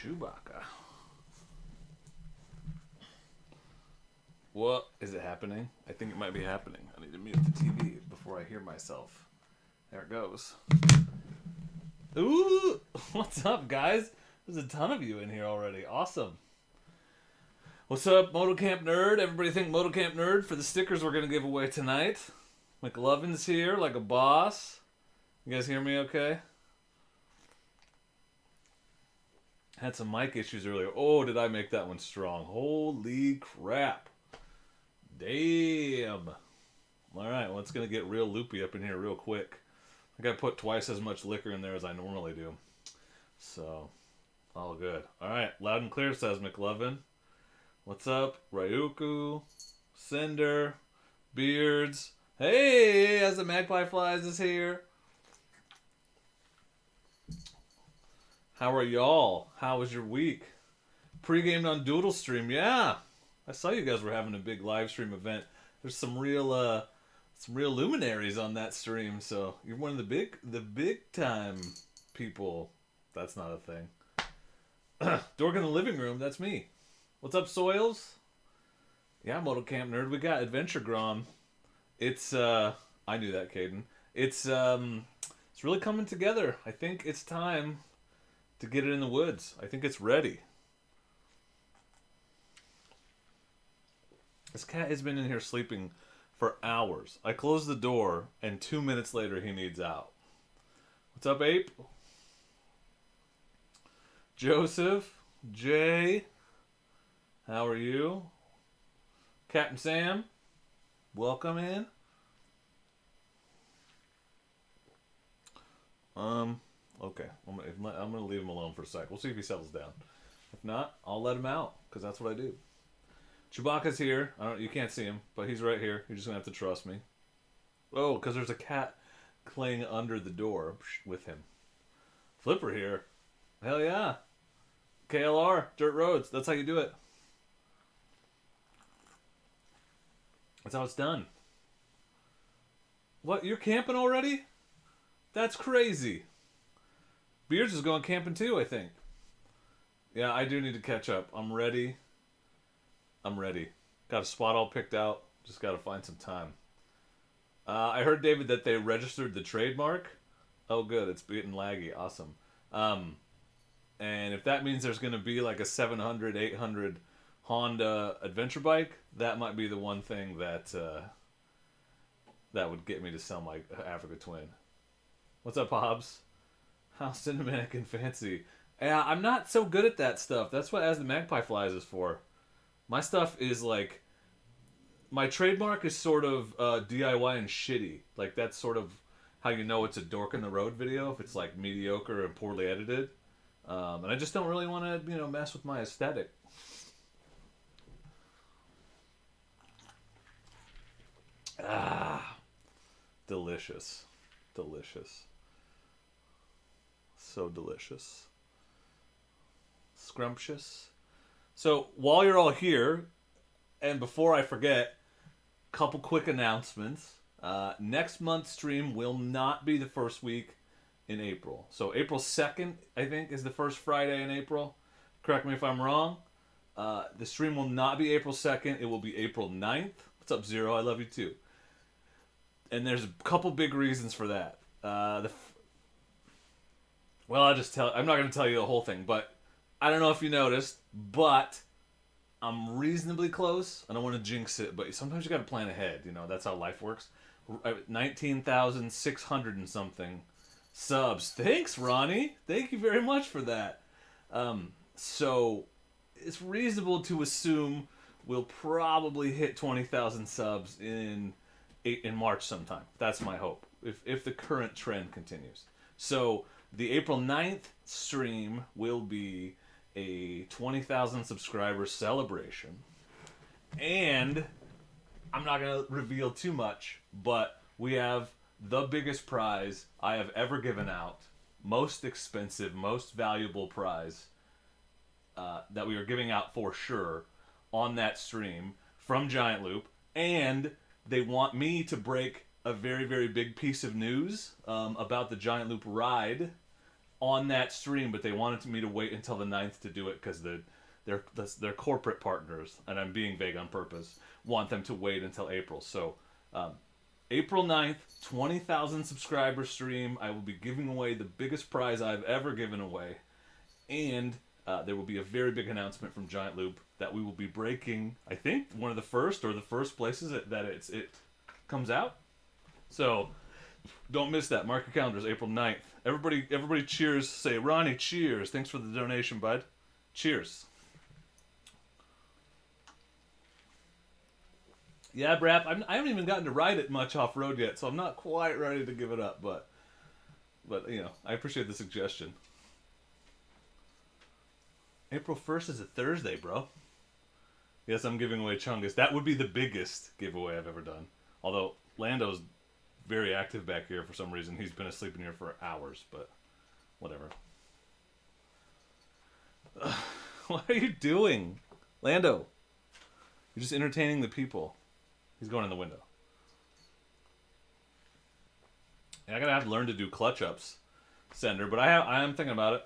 Chewbacca. What is it happening? I think it might be happening. I need to mute the TV before I hear myself. There it goes. Ooh! What's up, guys? There's a ton of you in here already. Awesome. What's up, Motocamp Nerd? Everybody think Motocamp Nerd for the stickers we're going to give away tonight. McLovin's here like a boss. You guys hear me okay? Had some mic issues earlier. Oh, did I make that one strong. Holy crap. Damn. Alright, well, it's going to get real loopy up in here real quick. I got to put twice as much liquor in there as I normally do. So, all good. Alright, loud and clear, says McLovin. What's up? Ryuku, Cinder, Beards. Hey, as the Magpie Flies is here. How are y'all? How was your week? Pre-gamed on Doodle Stream, yeah. I saw you guys were having a big live stream event. There's some real luminaries on that stream, so you're one of the big time people. That's not a thing. Dork in the living room, that's me. What's up, Soils? Yeah, Motocamp Nerd. We got Adventure Grom. It's I knew that, Caden. It's really coming together. I think it's time to get it in the woods. I think it's ready. This cat has been in here sleeping for hours. I closed the door, and 2 minutes later, he needs out. What's up, Ape? Joseph? Jay? How are you? Captain Sam? Welcome in. Okay. I'm gonna leave him alone for a sec. We'll see if he settles down. If not, I'll let him out, because that's what I do. Chewbacca's here. You can't see him, but he's right here. You're just gonna have to trust me. Oh, because there's a cat playing under the door with him. Flipper here. Hell yeah. KLR, dirt roads. That's how you do it. That's how it's done. What? You're camping already? That's crazy. Beards is going camping too, I think. Yeah, I do need to catch up. I'm ready. Got a spot all picked out. Just got to find some time. I heard, David, that they registered the trademark. Oh, good. It's getting laggy. Awesome. And if that means there's going to be like a 700, 800 Honda adventure bike, that might be the one thing that that would get me to sell my Africa Twin. What's up, Hobbs? How cinematic and fancy. Yeah, I'm not so good at that stuff. That's what As the Magpie Flies is for. My stuff is like... My trademark is sort of DIY and shitty. Like, that's sort of how you know it's a Dork in the Road video, if it's like mediocre and poorly edited. And I just don't really want to, mess with my aesthetic. Ah, delicious. Delicious. So delicious. Scrumptious. So, while you're all here, and before I forget, couple quick announcements. Next month's stream will not be the first week in April. So, April 2nd, I think, is the first Friday in April. Correct me if I'm wrong. The stream will not be April 2nd. It will be April 9th. What's up, Zero? I love you too. And there's a couple big reasons for that. Well, I'm not going to tell you the whole thing, but I don't know if you noticed, but I'm reasonably close. I don't want to jinx it, but sometimes you got to plan ahead. That's how life works. 19,600 and something subs. Thanks, Ronnie. Thank you very much for that. So it's reasonable to assume we'll probably hit 20,000 subs in March sometime. That's my hope, if the current trend continues. So the April 9th stream will be a 20,000 subscriber celebration. And I'm not going to reveal too much, but we have the biggest prize I have ever given out. Most expensive, most valuable prize that we are giving out for sure on that stream from Giant Loop. And they want me to break a very, very big piece of news about the Giant Loop ride on that stream, but they wanted me to wait until the 9th to do it because their corporate partners, and I'm being vague on purpose, want them to wait until April. So April 9th, 20,000 subscriber stream. I will be giving away the biggest prize I've ever given away. And there will be a very big announcement from Giant Loop that we will be breaking, I think, one of the first places that it comes out. So don't miss that. Mark your calendars, April 9th. Everybody cheers. Say, Ronnie, cheers. Thanks for the donation, bud. Cheers. Yeah, Brap, I haven't even gotten to ride it much off-road yet, so I'm not quite ready to give it up, but you know, I appreciate the suggestion. April 1st is a Thursday, bro. Yes, I'm giving away Chungus. That would be the biggest giveaway I've ever done. Although, Lando's very active back here for some reason. He's been asleep in here for hours, but whatever. What are you doing? Lando, you're just entertaining the people. He's going in the window. And I gotta have to learn to do clutch ups, Sender, but I am thinking about it.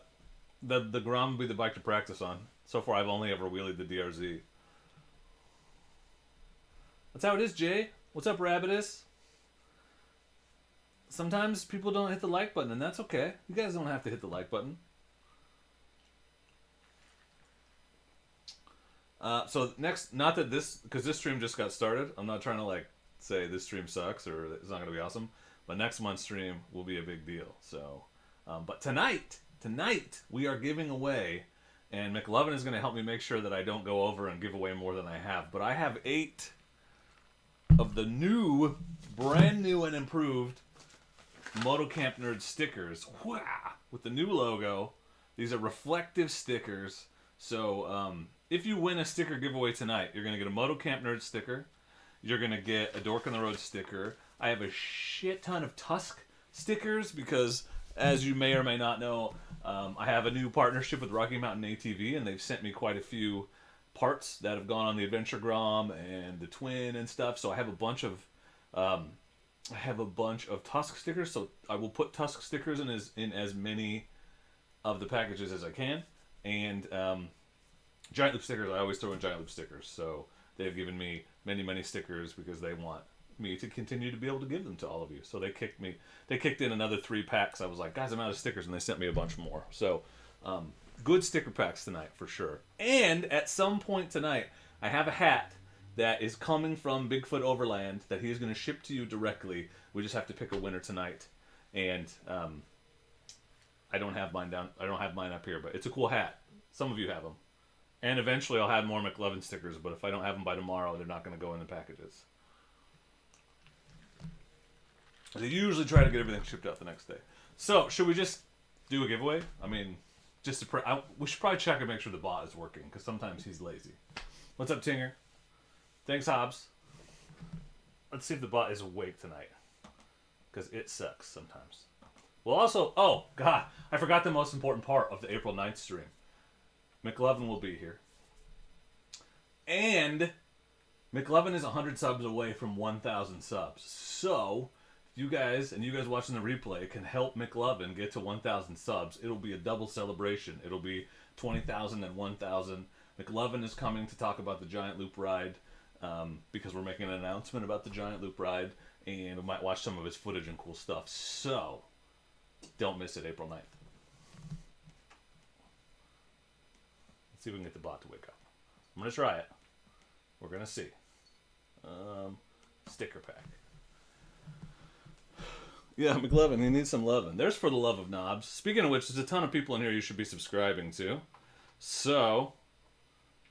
The Grom will be the bike to practice on. So far, I've only ever wheelied the DRZ. That's how it is, Jay. What's up, Rabbitus? Sometimes people don't hit the like button, and that's okay. You guys don't have to hit the like button. So next, not that this, because this stream just got started. I'm not trying to like say this stream sucks or it's not going to be awesome. But next month's stream will be a big deal. So, but tonight we are giving away, and McLovin is going to help me make sure that I don't go over and give away more than I have. But I have 8 of the new, brand new and improved Motocamp Nerd stickers. Wow! With the new logo. These are reflective stickers. So, if you win a sticker giveaway tonight, you're going to get a Motocamp Nerd sticker. You're going to get a Dork on the Road sticker. I have a shit ton of Tusk stickers because, as you may or may not know, I have a new partnership with Rocky Mountain ATV, and they've sent me quite a few parts that have gone on the Adventure Grom and the Twin and stuff. So I have a bunch of Tusk stickers. So I will put Tusk stickers in as many of the packages as I can, and Giant Loop stickers, I always throw in Giant Loop stickers. So they've given me many stickers because they want me to continue to be able to give them to all of you. So they kicked in another 3 packs. I was like, guys, I'm out of stickers, and they sent me a bunch more. So good sticker packs tonight for sure. And at some point tonight, I have a hat that is coming from Bigfoot Overland that he is going to ship to you directly. We just have to pick a winner tonight. And I don't have mine up here, but it's a cool hat. Some of you have them. And eventually I'll have more McLovin stickers, but if I don't have them by tomorrow, they're not going to go in the packages. They usually try to get everything shipped out the next day. So, should we just do a giveaway? I mean, just to we should probably check and make sure the bot is working, because sometimes he's lazy. What's up, Tinger? Thanks, Hobbs. Let's see if the bot is awake tonight, because it sucks sometimes. Well, also, oh, God, I forgot the most important part of the April 9th stream. McLovin will be here. And McLovin is 100 subs away from 1,000 subs. So, you guys watching the replay can help McLovin get to 1,000 subs. It'll be a double celebration. It'll be 20,000 and 1,000. McLovin is coming to talk about the Giant Loop ride because we're making an announcement about the Giant Loop ride, and we might watch some of his footage and cool stuff. So, don't miss it, April 9th. See if we can get the bot to wake up. I'm going to try it. We're going to see. Sticker pack. Yeah, McLovin, he needs some loving. There's For the Love of Knobs. Speaking of which, there's a ton of people in here you should be subscribing to. So,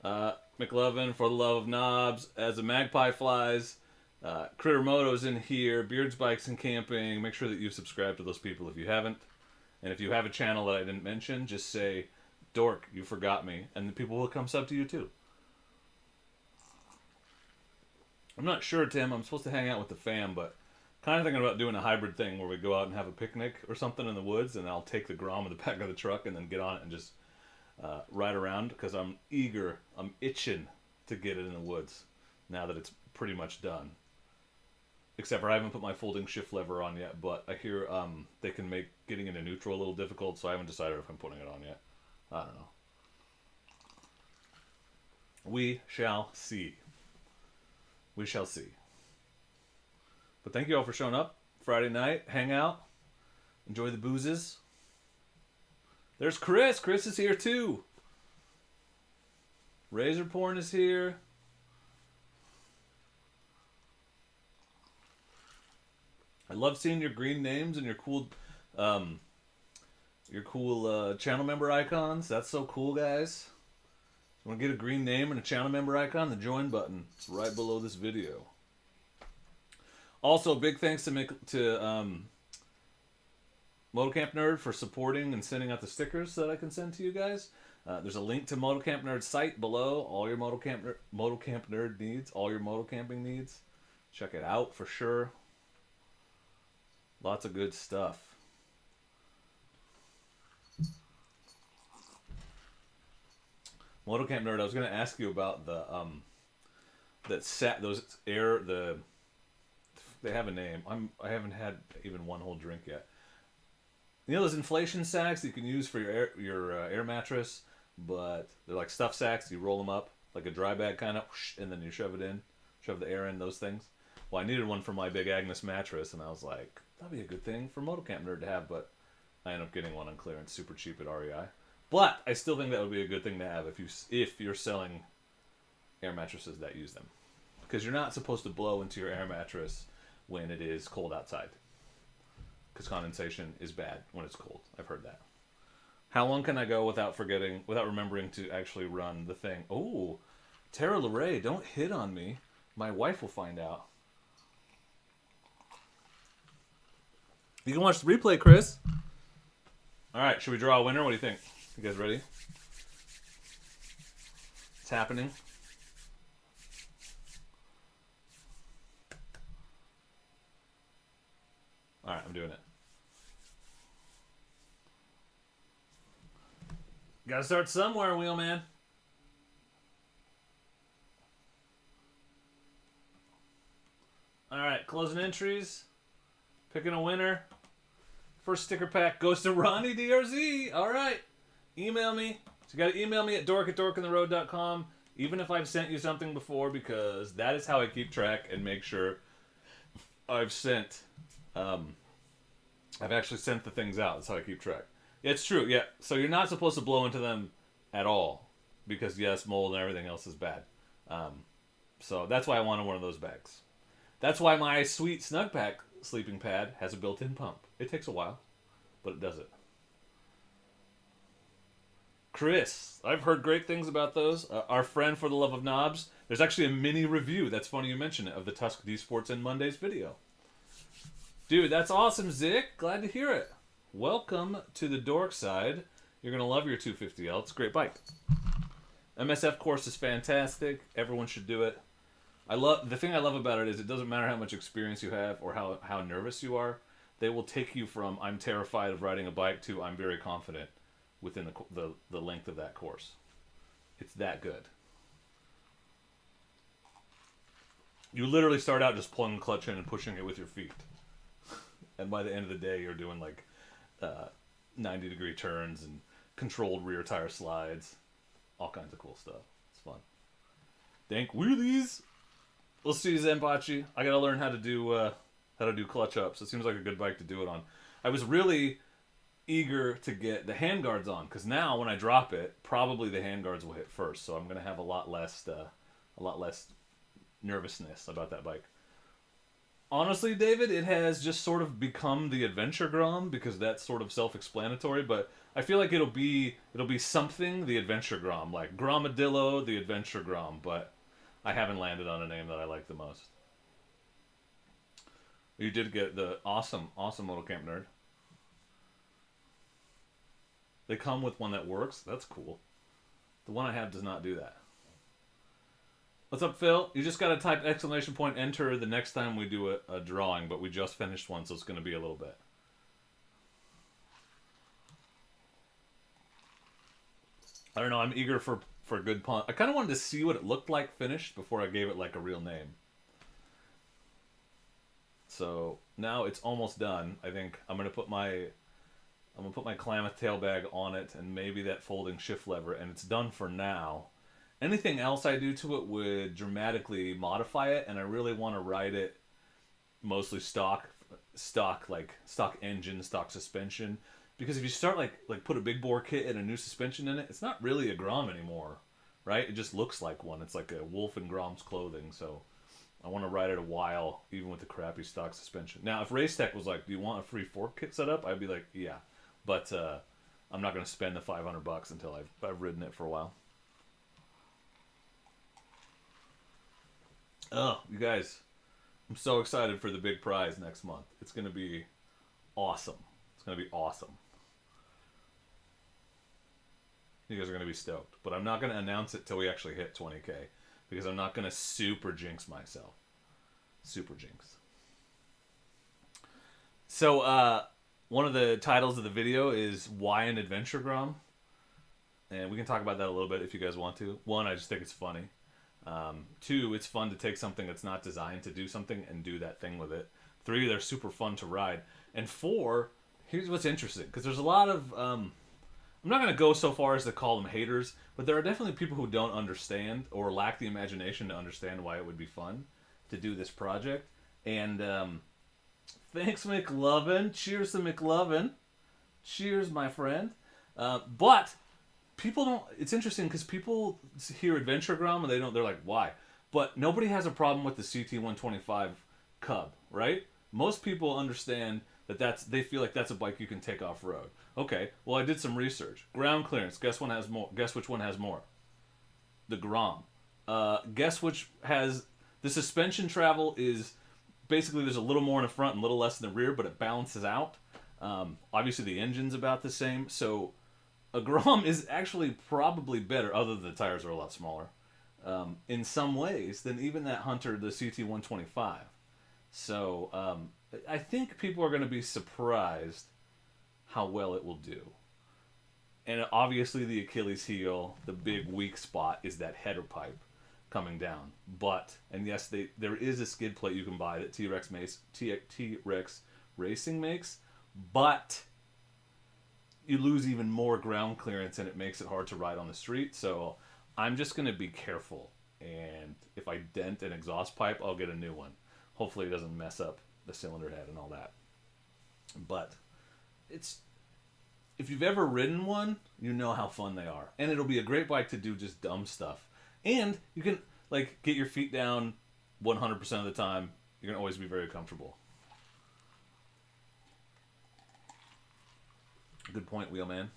McLovin, For the Love of Knobs, As a Magpie Flies, Critter Moto's in here, Beards, Bikes, and Camping. Make sure that you've subscribed to those people if you haven't. And if you have a channel that I didn't mention, just say, Dork, you forgot me, and the people will come sub to you too. I'm not sure, Tim. I'm supposed to hang out with the fam, but kind of thinking about doing a hybrid thing where we go out and have a picnic or something in the woods, and I'll take the Grom in the back of the truck and then get on it and just ride around, because I'm itching to get it in the woods now that it's pretty much done. Except for I haven't put my folding shift lever on yet, but I hear they can make getting into neutral a little difficult, so I haven't decided if I'm putting it on yet. I don't know. We shall see. We shall see. But thank you all for showing up. Friday night, hang out, enjoy the boozes. There's Chris. Chris is here too. Razor Porn is here. I love seeing your green names and your cool channel member icons. That's so cool, guys. You want to get a green name and a channel member icon? The join button. It's right below this video. Also, big thanks to Motocamp Nerd for supporting and sending out the stickers that I can send to you guys. There's a link to Motocamp Nerd's site below. All your Motocamp Nerd needs, all your motocamping needs. Check it out for sure. Lots of good stuff. Motocamp Nerd, I was going to ask you about the they have a name. I haven't had even one whole drink yet. You know those inflation sacks that you can use for your air mattress, but they're like stuff sacks. You roll them up like a dry bag kind of, and then you shove the air in those things. Well, I needed one for my Big Agnes mattress, and I was like, that'd be a good thing for Motocamp Nerd to have, but I ended up getting one on clearance, super cheap at REI. But I still think that would be a good thing to have if you're selling air mattresses that use them, because you're not supposed to blow into your air mattress when it is cold outside, because condensation is bad when it's cold. I've heard that. How long can I go without remembering to actually run the thing? Oh, Tara LeRae, don't hit on me. My wife will find out. You can watch the replay, Chris. All right, should we draw a winner? What do you think? You guys ready? It's happening. All right, I'm doing it. Gotta start somewhere, Wheelman. All right, closing entries. Picking a winner. First sticker pack goes to Ronnie DRZ. All right. Email me. So you got to email me at dork@dorkintheroad.com, even if I've sent you something before, because that is how I keep track and make sure I've actually sent the things out. That's how I keep track. It's true, yeah. So you're not supposed to blow into them at all, because yes, mold and everything else is bad. So that's why I wanted one of those bags. That's why my sweet Snug Pack sleeping pad has a built-in pump. It takes a while, but it does it. Chris, I've heard great things about those. Our friend For the Love of Knobs. There's actually a mini review, that's funny you mention it, of the Tusk D Sports End Mondays video. Dude, that's awesome, Zick. Glad to hear it. Welcome to the Dork side. You're going to love your 250L. It's a great bike. MSF course is fantastic. Everyone should do it. The thing I love about it is it doesn't matter how much experience you have or how nervous you are. They will take you from I'm terrified of riding a bike to I'm very confident within the length of that course. It's that good. You literally start out just pulling the clutch in and pushing it with your feet. And by the end of the day, you're doing like 90-degree turns and controlled rear tire slides. All kinds of cool stuff. It's fun. Dank wheelies. We'll see, Zenpachi. I gotta learn how to do clutch ups. It seems like a good bike to do it on. I was really eager to get the handguards on, because now when I drop it, probably the handguards will hit first. So I'm gonna have a lot less nervousness about that bike. Honestly, David, it has just sort of become the Adventure Grom, because that's sort of self-explanatory, but I feel like it'll be something the Adventure Grom, like Gromadillo, the Adventure Grom, but I haven't landed on a name that I like the most. You did get the awesome Motocamp Nerd. They come with one that works. That's cool. The one I have does not do that. What's up, Phil? You just got to type ! enter the next time we do a drawing, but we just finished one, so it's going to be a little bit. I don't know. I'm eager for good pun. I kind of wanted to see what it looked like finished before I gave it like a real name. So now it's almost done. I think I'm gonna put my Klamath tail bag on it and maybe that folding shift lever, and it's done for now. Anything else I do to it would dramatically modify it, and I really want to ride it mostly stock engine, stock suspension. Because if you start like put a big bore kit and a new suspension in it, it's not really a Grom anymore, right? It just looks like one. It's like a wolf in Grom's clothing. So I want to ride it a while, even with the crappy stock suspension. Now, if Race Tech was like, "Do you want a free fork kit set up?" I'd be like, "Yeah," but I'm not going to spend the $500 until I've ridden it for a while. Oh, you guys, I'm so excited for the big prize next month. It's going to be awesome. It's going to be awesome. You guys are going to be stoked. But I'm not going to announce it till we actually hit 20K. Because I'm not going to super jinx myself. Super jinx. So, one of the titles of the video is Why an Adventure Grom? And we can talk about that a little bit if you guys want to. One, I just think it's funny. Two, it's fun to take something that's not designed to do something and do that thing with it. Three, they're super fun to ride. And four, here's what's interesting. Because there's a lot of... I'm not going to go so far as to call them haters, but there are definitely people who don't understand or lack the imagination to understand why it would be fun to do this project. And thanks, McLovin. Cheers to McLovin. Cheers, my friend. But... people don't. It's interesting because people hear Adventure Grom and they're like, why? But nobody has a problem with the CT125 Cub, right? Most people understand that they feel like that's a bike you can take off road. Okay, well, I did some research. Ground clearance. Guess which one has more? The Grom. Guess which has the suspension travel is basically there's a little more in the front and a little less in the rear, but it balances out. Obviously, the engine's about the same, so. A Grom is actually probably better, other than the tires are a lot smaller, in some ways, than even that Hunter, the CT125. So I think people are going to be surprised how well it will do. And obviously the Achilles heel, the big weak spot, is that header pipe coming down. But, and yes, there is a skid plate you can buy that T-Rex Racing makes, but... you lose even more ground clearance and it makes it hard to ride on the street. So I'm just going to be careful. And if I dent an exhaust pipe, I'll get a new one. Hopefully it doesn't mess up the cylinder head and all that. But if you've ever ridden one, you know how fun they are. And it'll be a great bike to do just dumb stuff. And you can like get your feet down 100% of the time. You're going to always be very comfortable. Good point, Wheelman.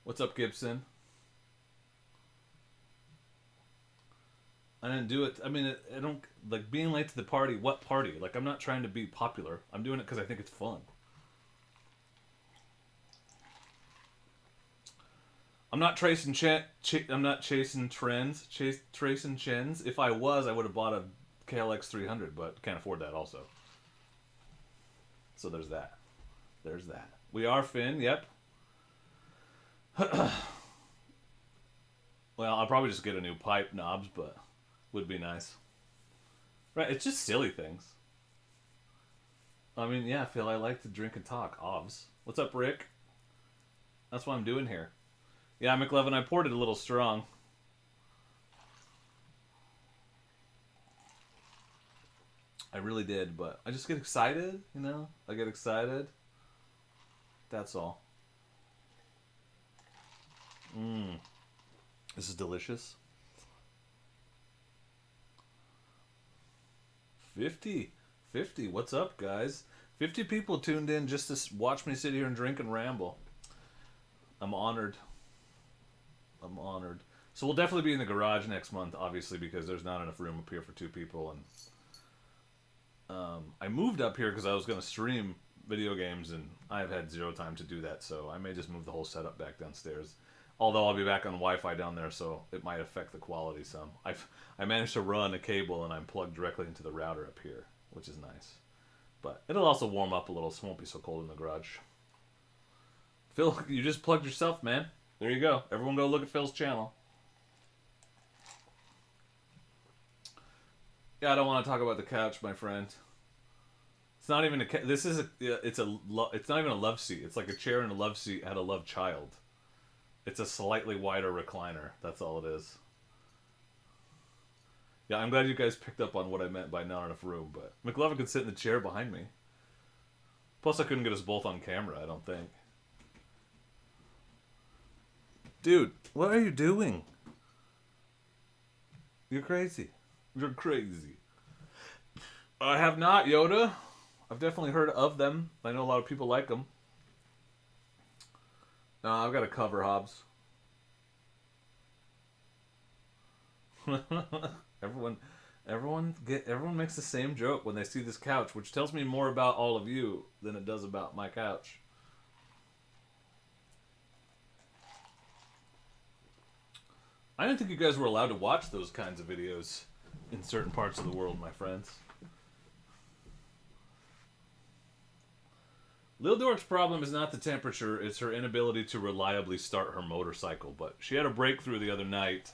What's up, Gibson? I didn't do it. I mean, I don't... like, being late to the party. What party? Like, I'm not trying to be popular. I'm doing it because I think it's fun. I'm not tracing... I'm not chasing trends. Tracing chins. If I was, I would have bought a KLX 300, but can't afford that also. So there's that. There's that. We are Finn, yep. Well, I'll probably just get a new pipe knobs, but would be nice. Right, it's just silly things. I mean, yeah, Phil, I like to drink and talk. Ovs. What's up, Rick? That's what I'm doing here. Yeah, McLevin, I poured it a little strong. I really did, but I just get excited, you know? I get excited. That's all. This is delicious. 50. What's up, guys? 50 people tuned in just to watch me sit here and drink and ramble. I'm honored. I'm honored. So we'll definitely be in the garage next month, obviously, because there's not enough room up here for two people. And I moved up here because I was going to stream video games, and I've had zero time to do that, so I may just move the whole setup back downstairs. Although I'll be back on Wi-Fi down there, so it might affect the quality some. I managed to run a cable, and I'm plugged directly into the router up here, which is nice. But it'll also warm up a little, so it won't be so cold in the garage. Phil, you just plugged yourself, man. There you go. Everyone go look at Phil's channel. Yeah, I don't want to talk about the couch, my friend. It's not even a. This is a. It's a. It's not even a love seat. It's like a chair and a love seat had a love child. It's a slightly wider recliner. That's all it is. Yeah, I'm glad you guys picked up on what I meant by not enough room. But McLovin could sit in the chair behind me. Plus, I couldn't get us both on camera. I don't think. Dude, what are you doing? You're crazy. You're crazy. I have not, Yoda. I've definitely heard of them. I know a lot of people like them. No, I've got a cover, Hobbs. everyone makes the same joke when they see this couch, which tells me more about all of you than it does about my couch. I didn't think you guys were allowed to watch those kinds of videos in certain parts of the world, my friends. Lil Dork's problem is not the temperature, it's her inability to reliably start her motorcycle. But she had a breakthrough the other night,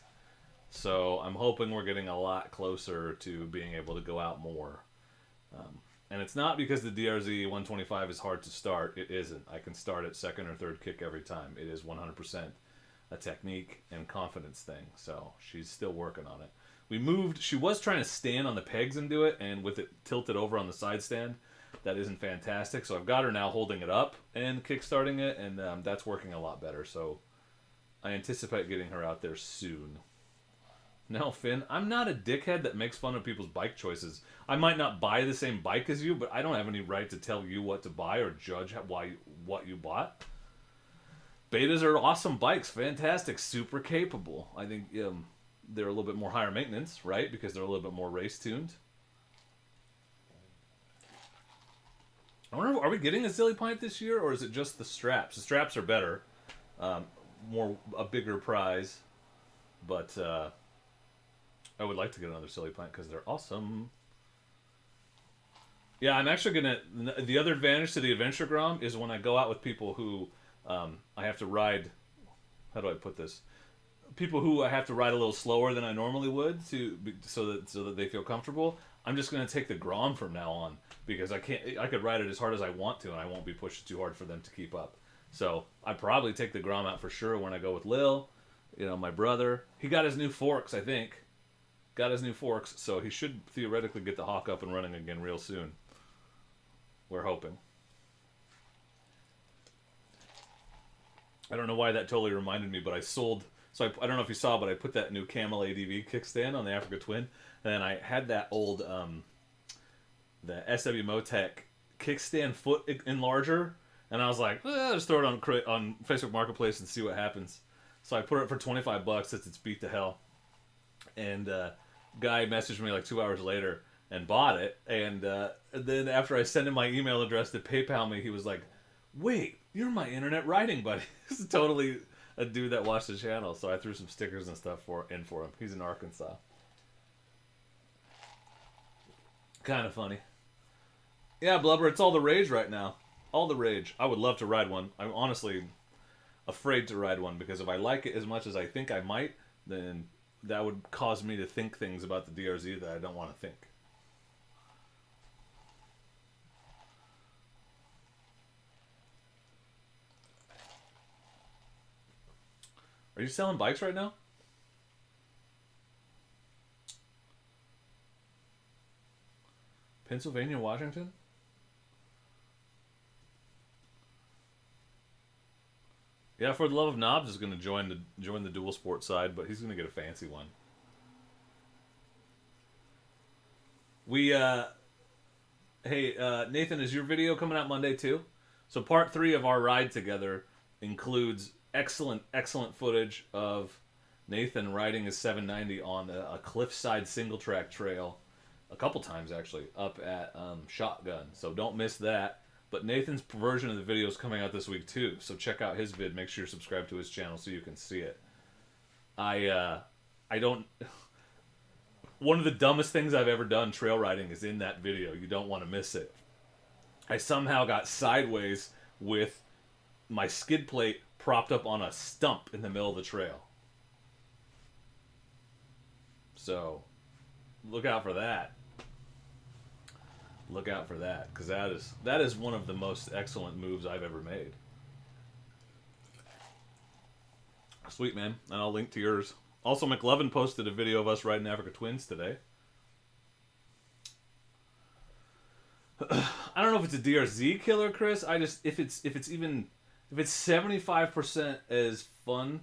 so I'm hoping we're getting a lot closer to being able to go out more. And it's not because the DRZ 125 is hard to start. It isn't. I can start at second or third kick every time. It is 100% a technique and confidence thing, so she's still working on it. We moved. She was trying to stand on the pegs and do it, and with it tilted over on the side stand, that isn't fantastic. So I've got her now holding it up and kickstarting it, and that's working a lot better. So I anticipate getting her out there soon. No, Finn, I'm not a dickhead that makes fun of people's bike choices. I might not buy the same bike as you, but I don't have any right to tell you what to buy or judge what you bought. Betas are awesome bikes, fantastic, super capable. I think they're a little bit more higher maintenance, right? Because they're a little bit more race tuned. I wonder, are we getting a Zilly Pint this year, or is it just the straps? The straps are better, a bigger prize, but I would like to get another Silly Pint because they're awesome. Yeah, I'm actually gonna. The other advantage to the Adventure Grom is when I go out with people who I have to ride. How do I put this? People who I have to ride a little slower than I normally would so that they feel comfortable. I'm just gonna take the Grom from now on because I could ride it as hard as I want to and I won't be pushing too hard for them to keep up. So I probably take the Grom out for sure when I go with Lil. You know, my brother. He got his new forks, I think. Got his new forks, so he should theoretically get the Hawk up and running again real soon. We're hoping. I don't know why that totally reminded me, but I sold... So I don't know if you saw, but I put that new Camel ADV kickstand on the Africa Twin, and then I had that old the SW Motec kickstand foot enlarger, and I was like, just throw it on Facebook Marketplace and see what happens. So I put it for $25 since it's beat to hell, and guy messaged me like 2 hours later and bought it, and then after I sent him my email address to PayPal me, he was like, "Wait, you're my internet riding buddy." This is totally a dude that watched the channel, so I threw some stickers and stuff for him. He's in Arkansas. Kind of funny. Yeah, Blubber, it's all the rage right now. All the rage. I would love to ride one. I'm honestly afraid to ride one because if I like it as much as I think I might, then that would cause me to think things about the DRZ that I don't want to think. Are you selling bikes right now? Pennsylvania, Washington? Yeah, For the Love of Knobs is going to join the dual sport side, but he's going to get a fancy one. Hey, Nathan, is your video coming out Monday too? So part 3 of our ride together includes excellent footage of Nathan riding his 790 on a cliffside single track trail a couple times actually up at Shotgun. So don't miss that. But Nathan's version of the video is coming out this week too. So check out his vid. Make sure you're subscribed to his channel so you can see it. I don't. One of the dumbest things I've ever done trail riding is in that video. You don't want to miss it. I somehow got sideways with my skid plate propped up on a stump in the middle of the trail. So, look out for that. Look out for that, because that is one of the most excellent moves I've ever made. Sweet, man. And I'll link to yours. Also, McLovin posted a video of us riding Africa Twins today. I don't know if it's a DRZ killer, Chris. I just if it's 75% as fun,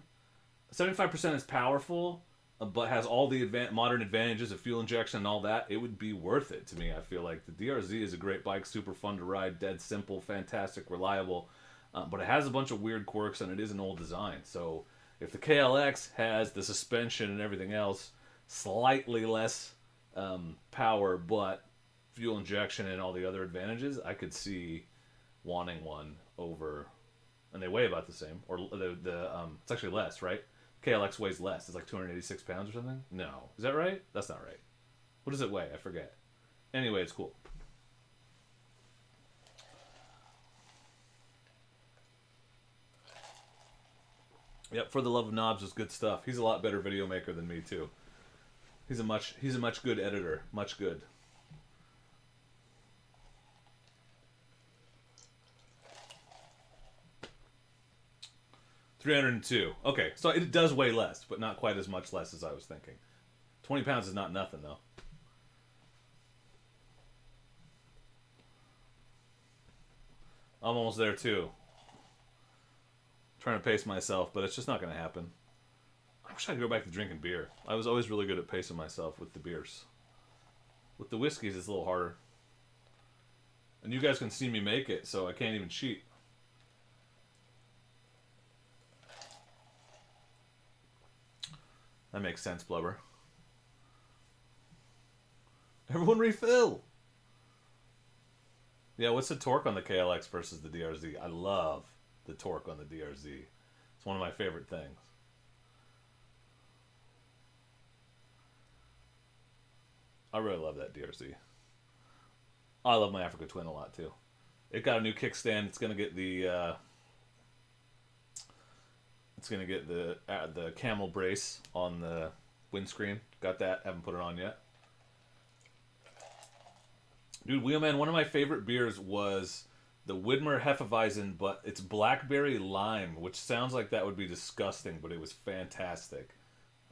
75% as powerful, but has all the modern advantages of fuel injection and all that, it would be worth it to me. I feel like the DRZ is a great bike, super fun to ride, dead simple, fantastic, reliable, but it has a bunch of weird quirks and it is an old design. So if the KLX has the suspension and everything else, slightly less power, but fuel injection and all the other advantages, I could see wanting one over, and they weigh about the same, or it's actually less, right? KLX weighs less. It's like 286 pounds or something. No, is that right? That's not right. What does it weigh? I forget. Anyway, it's cool. Yep, For the Love of Knobs is good stuff. He's a lot better video maker than me too. He's a much good editor. Much good. $302. Okay, so it does weigh less, but not quite as much less as I was thinking. 20 pounds is not nothing, though. I'm almost there, too. Trying to pace myself, but it's just not going to happen. I wish I could go back to drinking beer. I was always really good at pacing myself with the beers. With the whiskeys, it's a little harder. And you guys can see me make it, so I can't even cheat. That makes sense, Blubber. Everyone refill! Yeah, what's the torque on the KLX versus the DRZ? I love the torque on the DRZ. It's one of my favorite things. I really love that DRZ. I love my Africa Twin a lot, too. It got a new kickstand. It's going to get the... It's going to get the camel brace on the windscreen. Got that. Haven't put it on yet. Dude, Wheelman, one of my favorite beers was the Widmer Hefeweizen, but it's blackberry lime, which sounds like that would be disgusting, but it was fantastic.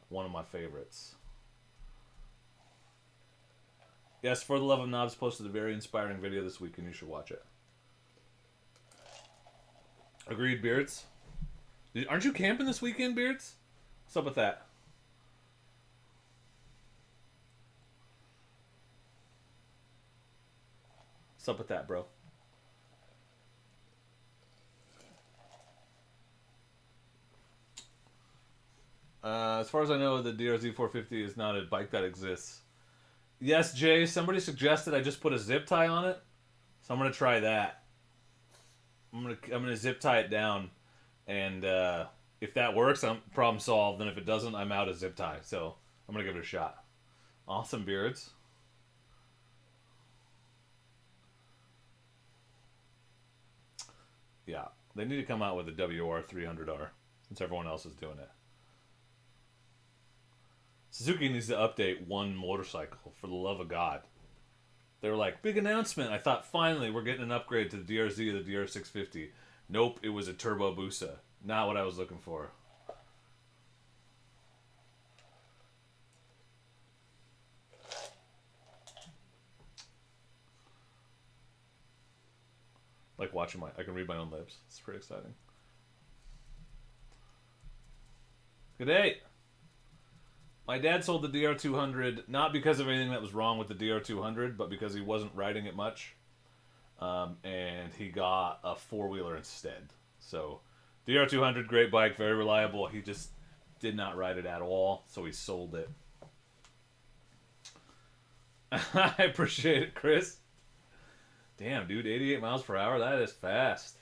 One of my favorites. Yes, For the Love of Knobs posted a very inspiring video this week, and you should watch it. Agreed, Beards? Aren't you camping this weekend, Beards? What's up with that? What's up with that, bro? As far as I know, the DRZ 450 is not a bike that exists. Yes, Jay, somebody suggested I just put a zip tie on it, so I'm gonna try that. I'm gonna zip tie it down. And if that works, problem solved. And if it doesn't, I'm out of zip tie. So I'm going to give it a shot. Awesome, Beards. Yeah, they need to come out with a WR300R since everyone else is doing it. Suzuki needs to update one motorcycle, for the love of God. They were like, big announcement. I thought, finally, we're getting an upgrade to the DRZ or the DR650. Nope, it was a Turbo Busa. Not what I was looking for. Like watching I can read my own lips. It's pretty exciting. Good day. My dad sold the DR200 not because of anything that was wrong with the DR200, but because he wasn't riding it much. And he got a four-wheeler instead. So, DR200, great bike, very reliable. He just did not ride it at all, so he sold it. I appreciate it, Chris. Damn, dude, 88 miles per hour, that is fast.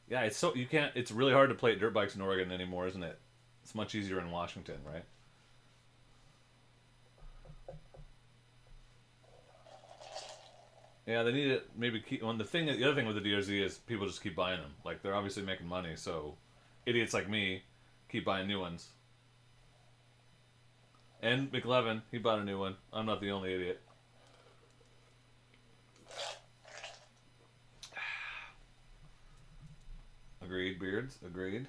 Yeah, it's really hard to play dirt bikes in Oregon anymore, isn't it? It's much easier in Washington, right? Yeah, they need to maybe keep... the other thing with the DRZ is people just keep buying them. Like, they're obviously making money, so idiots like me keep buying new ones. And McLevin, he bought a new one. I'm not the only idiot. Agreed, Beards. Agreed.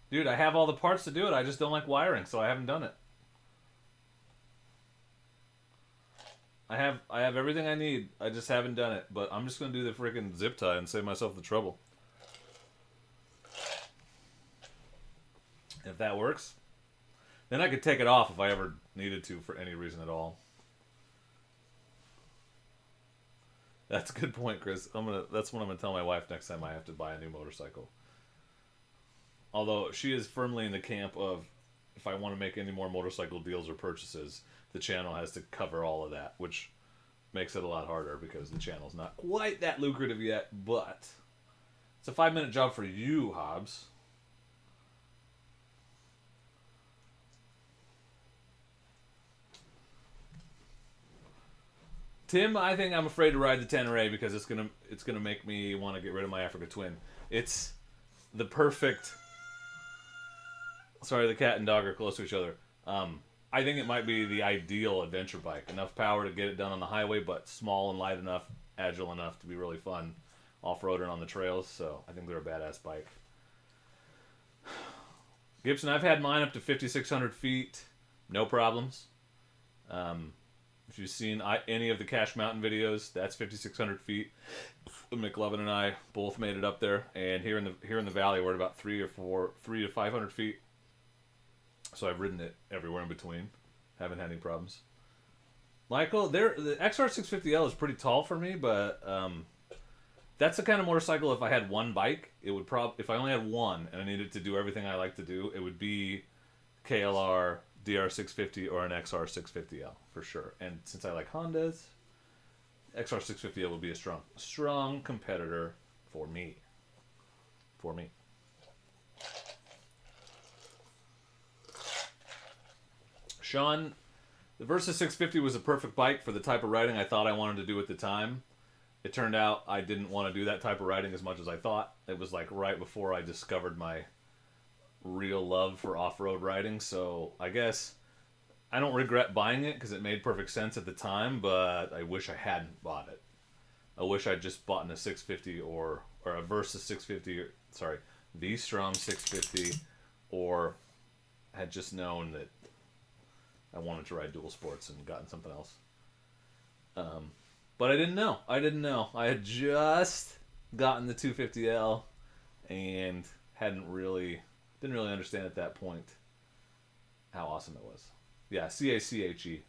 Dude, I have all the parts to do it. I just don't like wiring, so I haven't done it. I have everything I need. I just haven't done it. But I'm just going to do the freaking zip tie and save myself the trouble. If that works, then I could take it off if I ever needed to for any reason at all. That's a good point, Chris. That's what I'm gonna tell my wife next time I have to buy a new motorcycle. Although she is firmly in the camp of, if I want to make any more motorcycle deals or purchases, the channel has to cover all of that, which makes it a lot harder because the channel's not quite that lucrative yet, but it's a 5-minute job for you, Hobbs. Tim, I think I'm afraid to ride the 10RA because it's gonna make me want to get rid of my Africa Twin. It's the perfect. Sorry, the cat and dog are close to each other. I think it might be the ideal adventure bike. Enough power to get it done on the highway, but small and light enough, agile enough to be really fun off-roading on the trails. So I think they're a badass bike. Gibson, I've had mine up to 5,600 feet, no problems. If you've seen any of the Cache Mountain videos, that's 5,600 feet. McLovin and I both made it up there, and here in the valley we're at about 3 to 500 feet. So I've ridden it everywhere in between. Haven't had any problems. Michael, the XR650L is pretty tall for me, but that's the kind of motorcycle. If I had one bike, it would if I only had one and I needed to do everything I like to do, it would be KLR, DR650, or an XR650L for sure. And since I like Hondas, XR650L would be a strong competitor for me. Sean, the Versa 650 was a perfect bike for the type of riding I thought I wanted to do at the time. It turned out I didn't want to do that type of riding as much as I thought. It was like right before I discovered my real love for off-road riding, so I guess I don't regret buying it because it made perfect sense at the time, but I wish I hadn't bought it. I wish I'd just bought a 650 or a Versa 650, sorry, V-Strom 650, or had just known that I wanted to ride dual sports and gotten something else. But I didn't know. I had just gotten the 250L and didn't really understand at that point how awesome it was. Yeah, CACHE.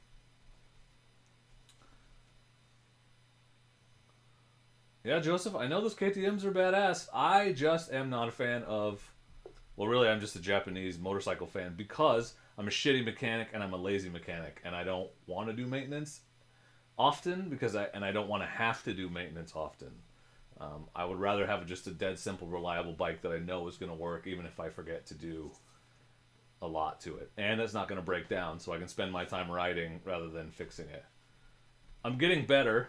Yeah, Joseph, I know those KTMs are badass. I just am not a fan of... Well, really, I'm just a Japanese motorcycle fan because I'm a shitty mechanic and I'm a lazy mechanic. And I don't want to do maintenance often because I don't want to have to do maintenance often. I would rather have just a dead simple, reliable bike that I know is going to work even if I forget to do a lot to it. And it's not going to break down, so I can spend my time riding rather than fixing it. I'm getting better.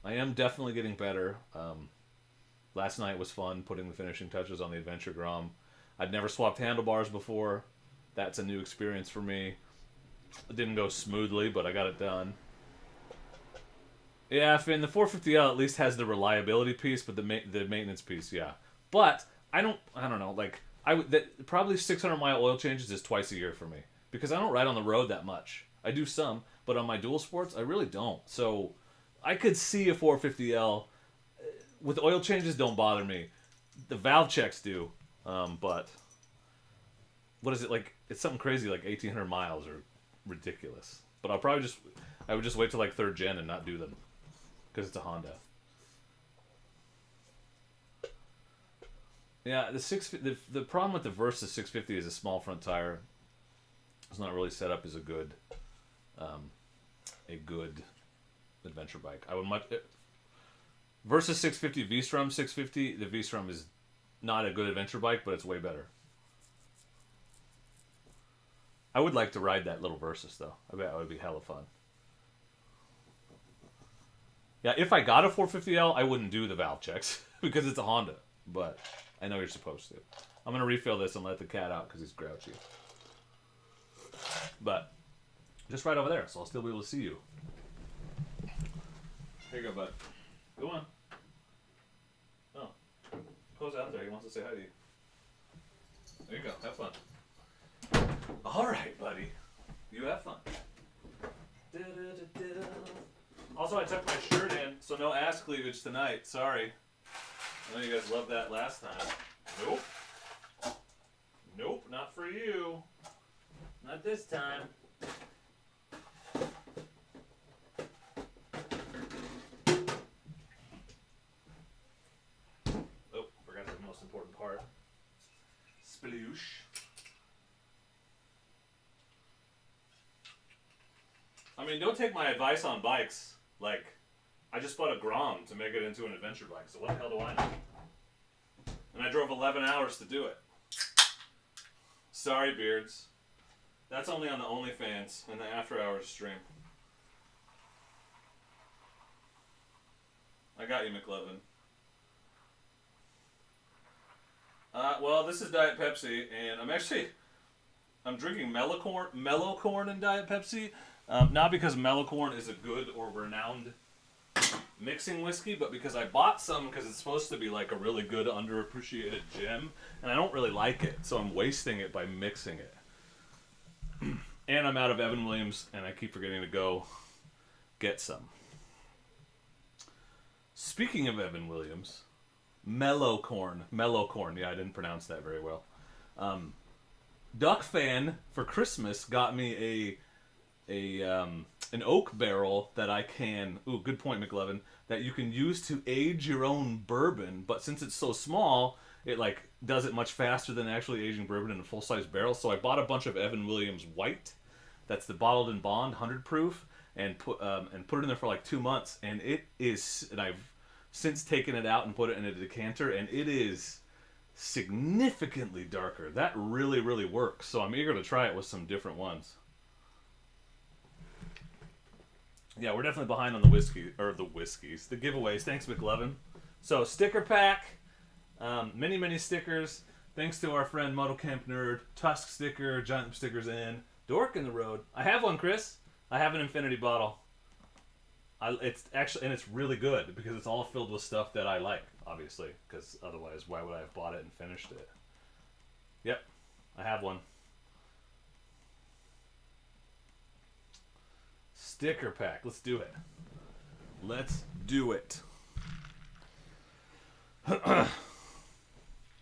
I am definitely getting better. Last night was fun putting the finishing touches on the Adventure Grom. I'd never swapped handlebars before. That's a new experience for me. It didn't go smoothly, but I got it done. Yeah, Finn, the 450L at least has the reliability piece, but the maintenance piece, yeah. But I don't know, like probably 600-mile oil changes is twice a year for me because I don't ride on the road that much. I do some, but on my dual sports, I really don't. So I could see a 450L with oil changes don't bother me. The valve checks do, but what is it like? It's something crazy like 1,800 miles or ridiculous. But I would just wait till like 3rd gen and not do them because it's a Honda. Yeah, the problem with the Versa 650 is a small front tire. It's not really set up as a good adventure bike. I would Versa 650 V-Strom 650. The V-Strom is not a good adventure bike, but it's way better. I would like to ride that little Versus though. I bet it would be hella fun. Yeah, if I got a 450L, I wouldn't do the valve checks because it's a Honda. But I know you're supposed to. I'm gonna refill this and let the cat out because he's grouchy. But just right over there, so I'll still be able to see you. Here you go, bud. Go on. there. He wants to say hi to you. There you go. Have fun. All right, buddy. You have fun. Also, I tucked my shirt in, so no ass cleavage tonight. Sorry. I know you guys loved that last time. Nope. Nope, not for you. Not this time. Oh, forgot the most important part. Sploosh. I mean, don't take my advice on bikes. Like, I just bought a Grom to make it into an adventure bike, so what the hell do I know? And I drove 11 hours to do it. Sorry, beards. That's only on the OnlyFans and the After Hours stream. I got you, McLevin. Well, this is Diet Pepsi, and I'm drinking mellow corn and Diet Pepsi. Not because mellow corn is a good or renowned mixing whiskey, but because I bought some because it's supposed to be like a really good underappreciated gem, and I don't really like it, so I'm wasting it by mixing it. And I'm out of Evan Williams, and I keep forgetting to go get some. Speaking of Evan Williams, mellow corn. Yeah, I didn't pronounce that very well. Duck Fan for Christmas got me an oak barrel that I can. Ooh, good point, McLevin. That you can use to age your own bourbon, but since it's so small, it like does it much faster than actually aging bourbon in a full-size barrel. So I bought a bunch of Evan Williams White. That's the bottled in bond 100 proof, and put it in there for like 2 months, and it is. And I've since taken it out and put it in a decanter, and it is significantly darker. That really, really works. So I'm eager to try it with some different ones. Yeah, we're definitely behind on the whiskeys, the giveaways. Thanks, McLevin. So, sticker pack, many stickers. Thanks to our friend Motocamp Nerd. Tusk sticker, Giant stickers in. Dork in the road. I have one, Chris. I have an infinity bottle. It's really good because it's all filled with stuff that I like, obviously. Because otherwise, why would I have bought it and finished it? Yep, I have one. Sticker pack. Let's do it. Let's do it.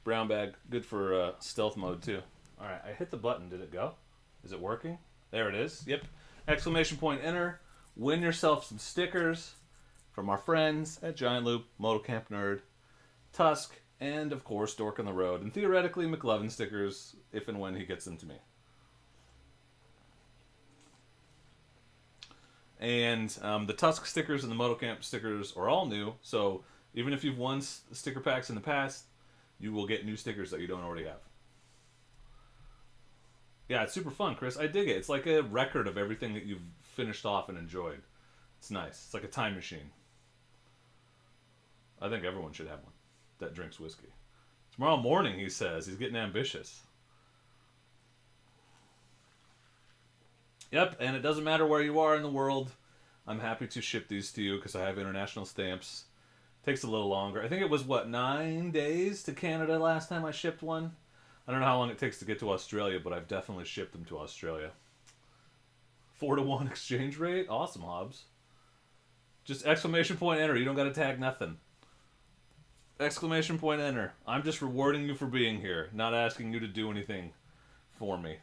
Brown bag. Good for stealth mode, too. Alright, I hit the button. Did it go? Is it working? There it is. Yep. Exclamation point enter. Win yourself some stickers from our friends at Giant Loop, Motocamp Nerd, Tusk, and, of course, Dork on the Road. And theoretically, McLevin stickers if and when he gets them to me. And the Tusk stickers and the Motocamp stickers are all new, so even if you've won sticker packs in the past, you will get new stickers that you don't already have. Yeah, it's super fun, Chris. I dig it. It's like a record of everything that you've finished off and enjoyed. It's nice. It's like a time machine. I think everyone should have one that drinks whiskey. Tomorrow morning, he says. He's getting ambitious. Yep, and it doesn't matter where you are in the world. I'm happy to ship these to you because I have international stamps. Takes a little longer. I think it was, 9 days to Canada last time I shipped one? I don't know how long it takes to get to Australia, but I've definitely shipped them to Australia. 4-to-1 exchange rate? Awesome, Hobbs. Just exclamation point enter. You don't got to tag nothing. Exclamation point enter. I'm just rewarding you for being here, not asking you to do anything for me.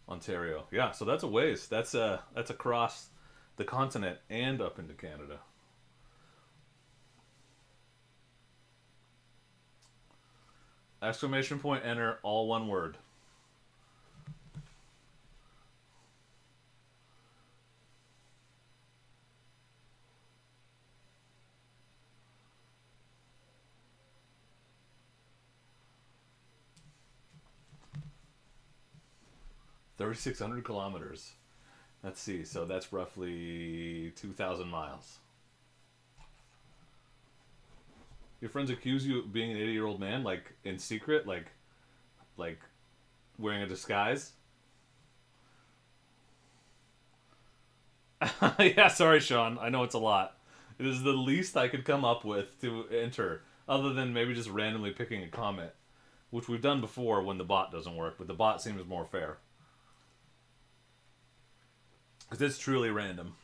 Ontario. Yeah, so that's a ways. That's across the continent and up into Canada. Exclamation point enter, all one word. $3,600 kilometers. Let's see, so that's roughly 2,000 miles. Your friends accuse you of being an 80-year-old man, like, in secret, like wearing a disguise? Yeah, sorry, Sean. I know it's a lot. It is the least I could come up with to enter, other than maybe just randomly picking a comment, which we've done before when the bot doesn't work, but the bot seems more fair. Because it's truly random.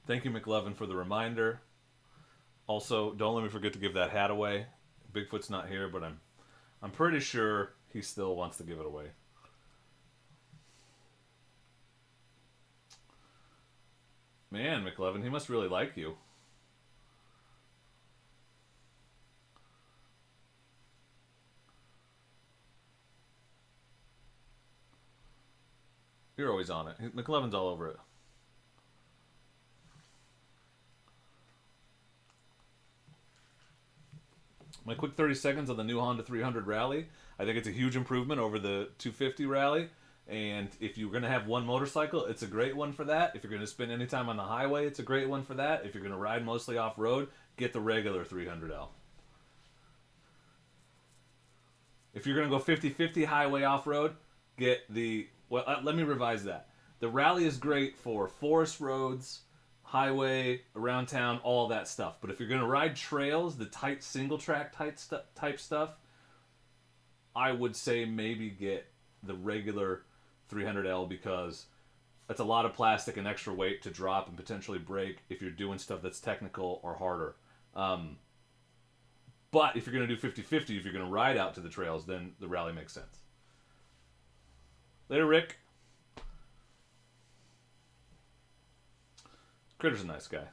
Thank you, McLevin, for the reminder. Also, don't let me forget to give that hat away. Bigfoot's not here, but I'm pretty sure he still wants to give it away. Man, McLevin, he must really like you. You're always on it. McLevin's all over it. My quick 30 seconds on the new Honda 300 Rally. I think it's a huge improvement over the 250 Rally. And if you're going to have one motorcycle, it's a great one for that. If you're going to spend any time on the highway, it's a great one for that. If you're going to ride mostly off-road, get the regular 300L. If you're going to go 50-50 highway off-road, get the... Well, let me revise that. The Rally is great for forest roads, highway, around town, all that stuff. But if you're going to ride trails, the tight single-track type stuff, I would say maybe get the regular 300L, because that's a lot of plastic and extra weight to drop and potentially break if you're doing stuff that's technical or harder. But if you're going to do 50-50, if you're going to ride out to the trails, then the Rally makes sense. Later, Rick. Critter's a nice guy.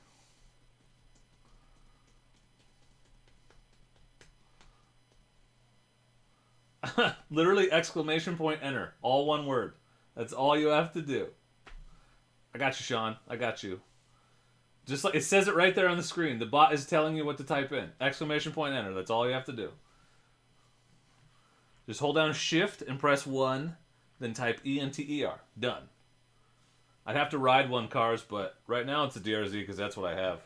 Literally exclamation point enter. All one word. That's all you have to do. I got you, Sean. I got you. Just like it says it right there on the screen. The bot is telling you what to type in. Exclamation point enter. That's all you have to do. Just hold down shift and press 1, then type ENTER. Done. I'd have to ride one cars, but right now it's a DRZ because that's what I have.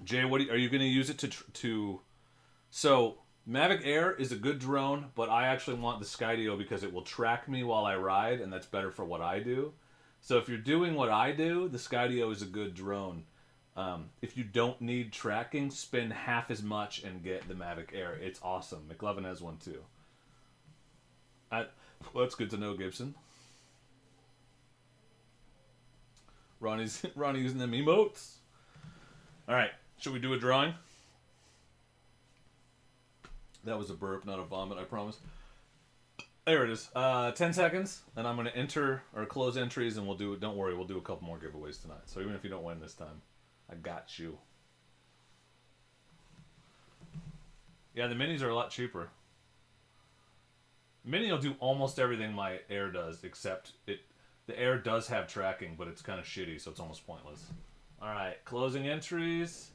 Jay, what are you going to use it to? So Mavic Air is a good drone, but I actually want the Skydio because it will track me while I ride, and that's better for what I do. So if you're doing what I do, the Skydio is a good drone. If you don't need tracking, spend half as much and get the Mavic Air. It's awesome. McLevin has one too. Well, that's good to know, Gibson. Ronnie's using them emotes. All right, should we do a drawing? That was a burp, not a vomit, I promise. There it is. 10 seconds, and I'm going to enter or close entries, and we'll do. Don't worry, we'll do a couple more giveaways tonight. So even if you don't win this time, I got you. Yeah, the minis are a lot cheaper. Mini will do almost everything my Air does, except the Air does have tracking, but it's kind of shitty, so it's almost pointless. All right, closing entries.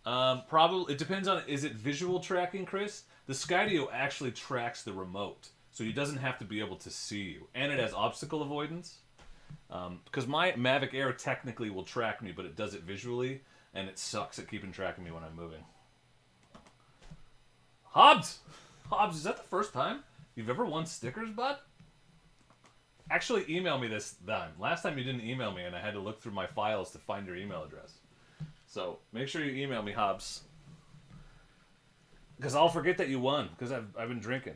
Probably it depends on, is it visual tracking, Chris? The Skydio actually tracks the remote, so he doesn't have to be able to see you, and it has obstacle avoidance. Because my Mavic Air technically will track me, but it does it visually, and it sucks at keeping track of me when I'm moving. Hobbs, is that the first time you've ever won stickers, bud? Actually, email me this time. Last time you didn't email me, and I had to look through my files to find your email address. So make sure you email me, Hobbs, because I'll forget that you won because I've been drinking.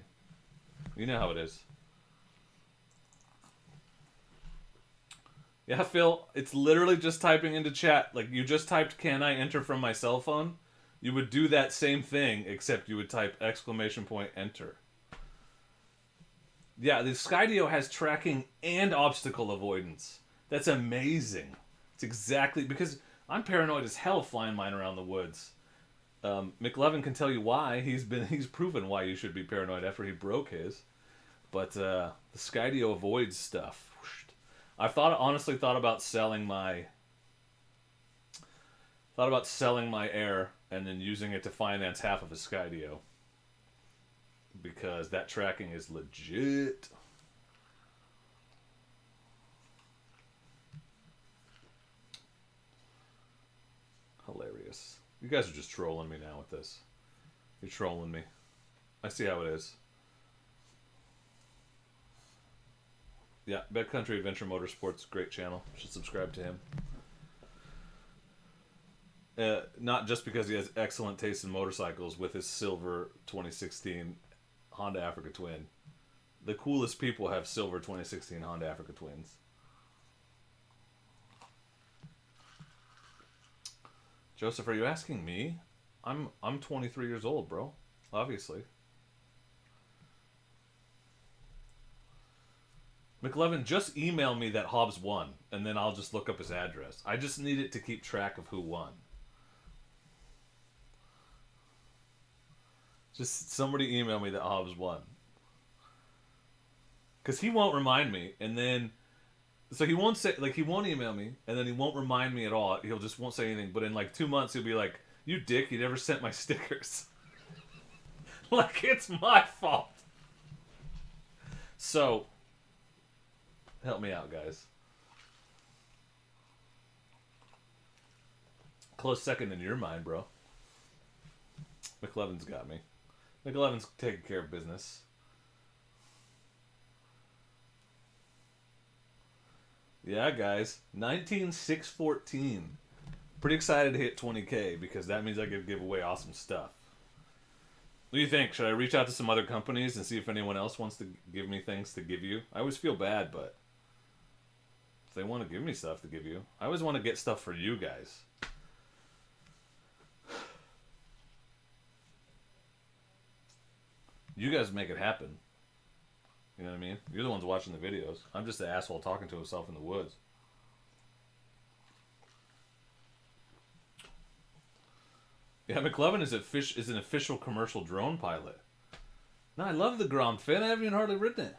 You know how it is. Yeah, Phil, it's literally just typing into chat. Like, you just typed, "Can I enter from my cell phone?" You would do that same thing, except you would type exclamation point enter. Yeah, the Skydio has tracking and obstacle avoidance. That's amazing. It's exactly, because I'm paranoid as hell flying mine around the woods. McLevin can tell you why. He's proven why you should be paranoid after he broke his. But the Skydio avoids stuff. I've honestly thought about selling my Air and then using it to finance half of a Skydio, because that tracking is legit. Hilarious. You guys are just trolling me now with this. You're trolling me. I see how it is. Yeah, Backcountry Adventure Motorsports, great channel. Should subscribe to him. Not just because he has excellent taste in motorcycles with his silver 2016 Honda Africa Twin. The coolest people have silver 2016 Honda Africa Twins. Joseph, are you asking me? I'm 23 years old, bro. Obviously. McLevin, just email me that Hobbs won, and then I'll just look up his address. I just need it to keep track of who won. Just somebody email me that Hobbs won. Because he won't remind me, and then... So he won't say... Like, he won't email me, and then he won't remind me at all. He'll just won't say anything. But in, like, 2 months, he'll be like, you dick, you never sent my stickers. Like, it's my fault. So... Help me out, guys. Close second in your mind, bro. McLevin's got me. McLevin's taking care of business. Yeah, guys. 19,614. Pretty excited to hit 20K because that means I get to give away awesome stuff. What do you think? Should I reach out to some other companies and see if anyone else wants to give me things to give you? I always feel bad, but... they want to give me stuff to give you. I always want to get stuff for you guys. You guys make it happen. You know what I mean? You're the ones watching the videos. I'm just the asshole talking to himself in the woods. Yeah, McLevin is an official commercial drone pilot. No, I love the Grom Fin. I haven't even hardly ridden it.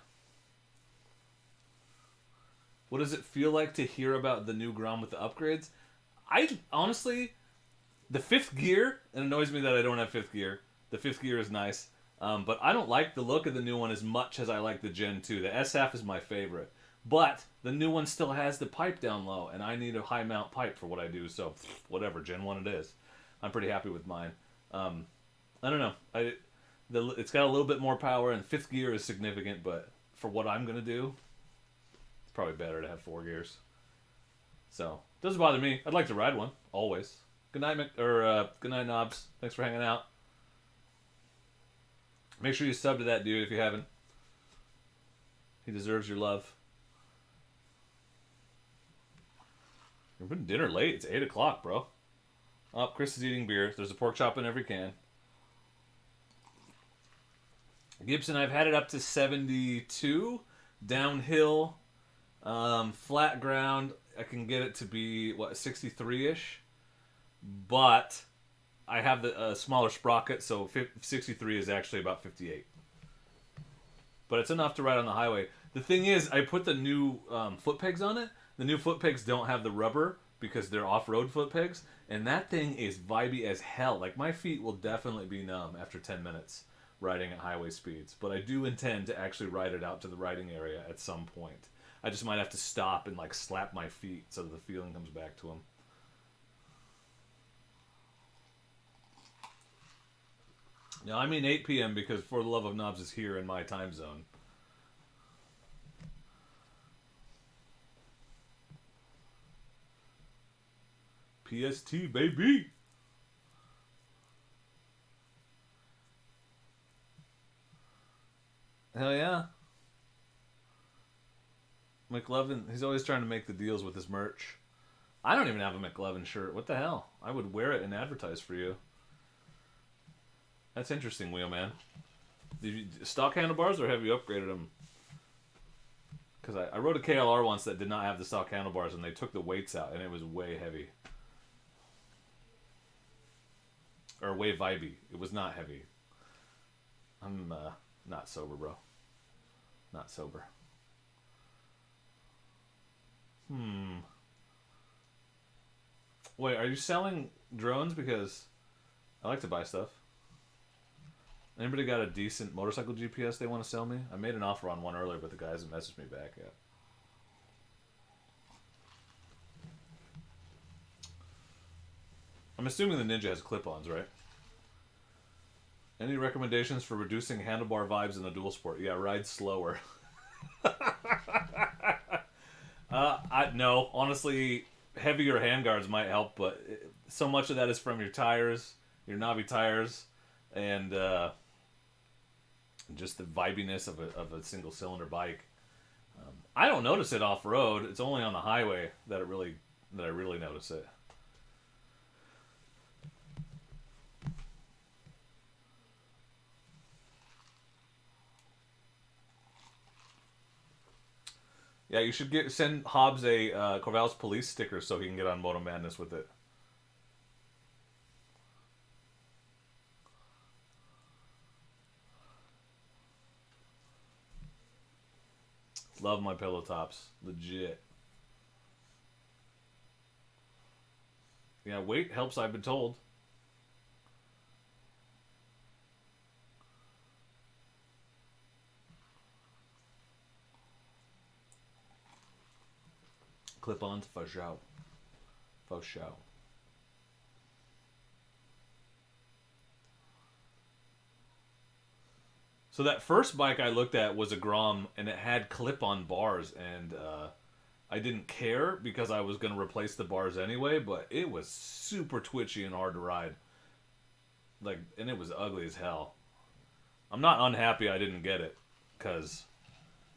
What does it feel like to hear about the new Grom with the upgrades? I honestly, the fifth gear, it annoys me that I don't have fifth gear. The fifth gear is nice, but I don't like the look of the new one as much as I like the Gen 2. The SF is my favorite, but the new one still has the pipe down low, and I need a high mount pipe for what I do. So whatever, Gen 1 it is. I'm pretty happy with mine. I don't know. It's got a little bit more power, and fifth gear is significant, but for what I'm gonna do. Probably better to have 4 gears. So, doesn't bother me. I'd like to ride one, always. Good night, good night, Knobs. Thanks for hanging out. Make sure you sub to that dude if you haven't. He deserves your love. You're putting dinner late. It's 8 o'clock, bro. Oh, Chris is eating beer. There's a pork chop in every can. Gibson, I've had it up to 72. Downhill. Flat ground, I can get it to be, 63-ish? But I have the smaller sprocket, so 63 is actually about 58. But it's enough to ride on the highway. The thing is, I put the new foot pegs on it. The new foot pegs don't have the rubber because they're off-road foot pegs. And that thing is vibey as hell. Like, my feet will definitely be numb after 10 minutes riding at highway speeds. But I do intend to actually ride it out to the riding area at some point. I just might have to stop and, like, slap my feet so that the feeling comes back to them. Now, I mean 8 p.m. because For the Love of Knobs is here in my time zone. PST, baby! Hell yeah. McLevin, he's always trying to make the deals with his merch. I don't even have a McLevin shirt. What the hell? I would wear it and advertise for you. That's interesting, Wheelman. Did you stock handlebars or have you upgraded them? Because I rode a KLR once that did not have the stock handlebars and they took the weights out and it was way heavy. Or way vibey. It was not heavy. I'm not sober, bro. Not sober. Wait, are you selling drones? Because I like to buy stuff. Anybody got a decent motorcycle GPS they want to sell me? I made an offer on one earlier, but the guy hasn't messaged me back yet. I'm assuming the Ninja has clip-ons, right? Any recommendations for reducing handlebar vibes in the dual sport? Yeah, ride slower. No, honestly, heavier handguards might help, but so much of that is from your tires, your knobby tires, and just the vibiness of a single cylinder bike. I don't notice it off road. It's only on the highway that I really notice it. Yeah, you should send Hobbs a Corvallis police sticker so he can get on Moto Madness with it. Love my pillow tops. Legit. Yeah, weight helps, I've been told. Clip-ons for show. For show. So that first bike I looked at was a Grom, and it had clip-on bars, and I didn't care because I was going to replace the bars anyway, but it was super twitchy and hard to ride. Like, and it was ugly as hell. I'm not unhappy I didn't get it, because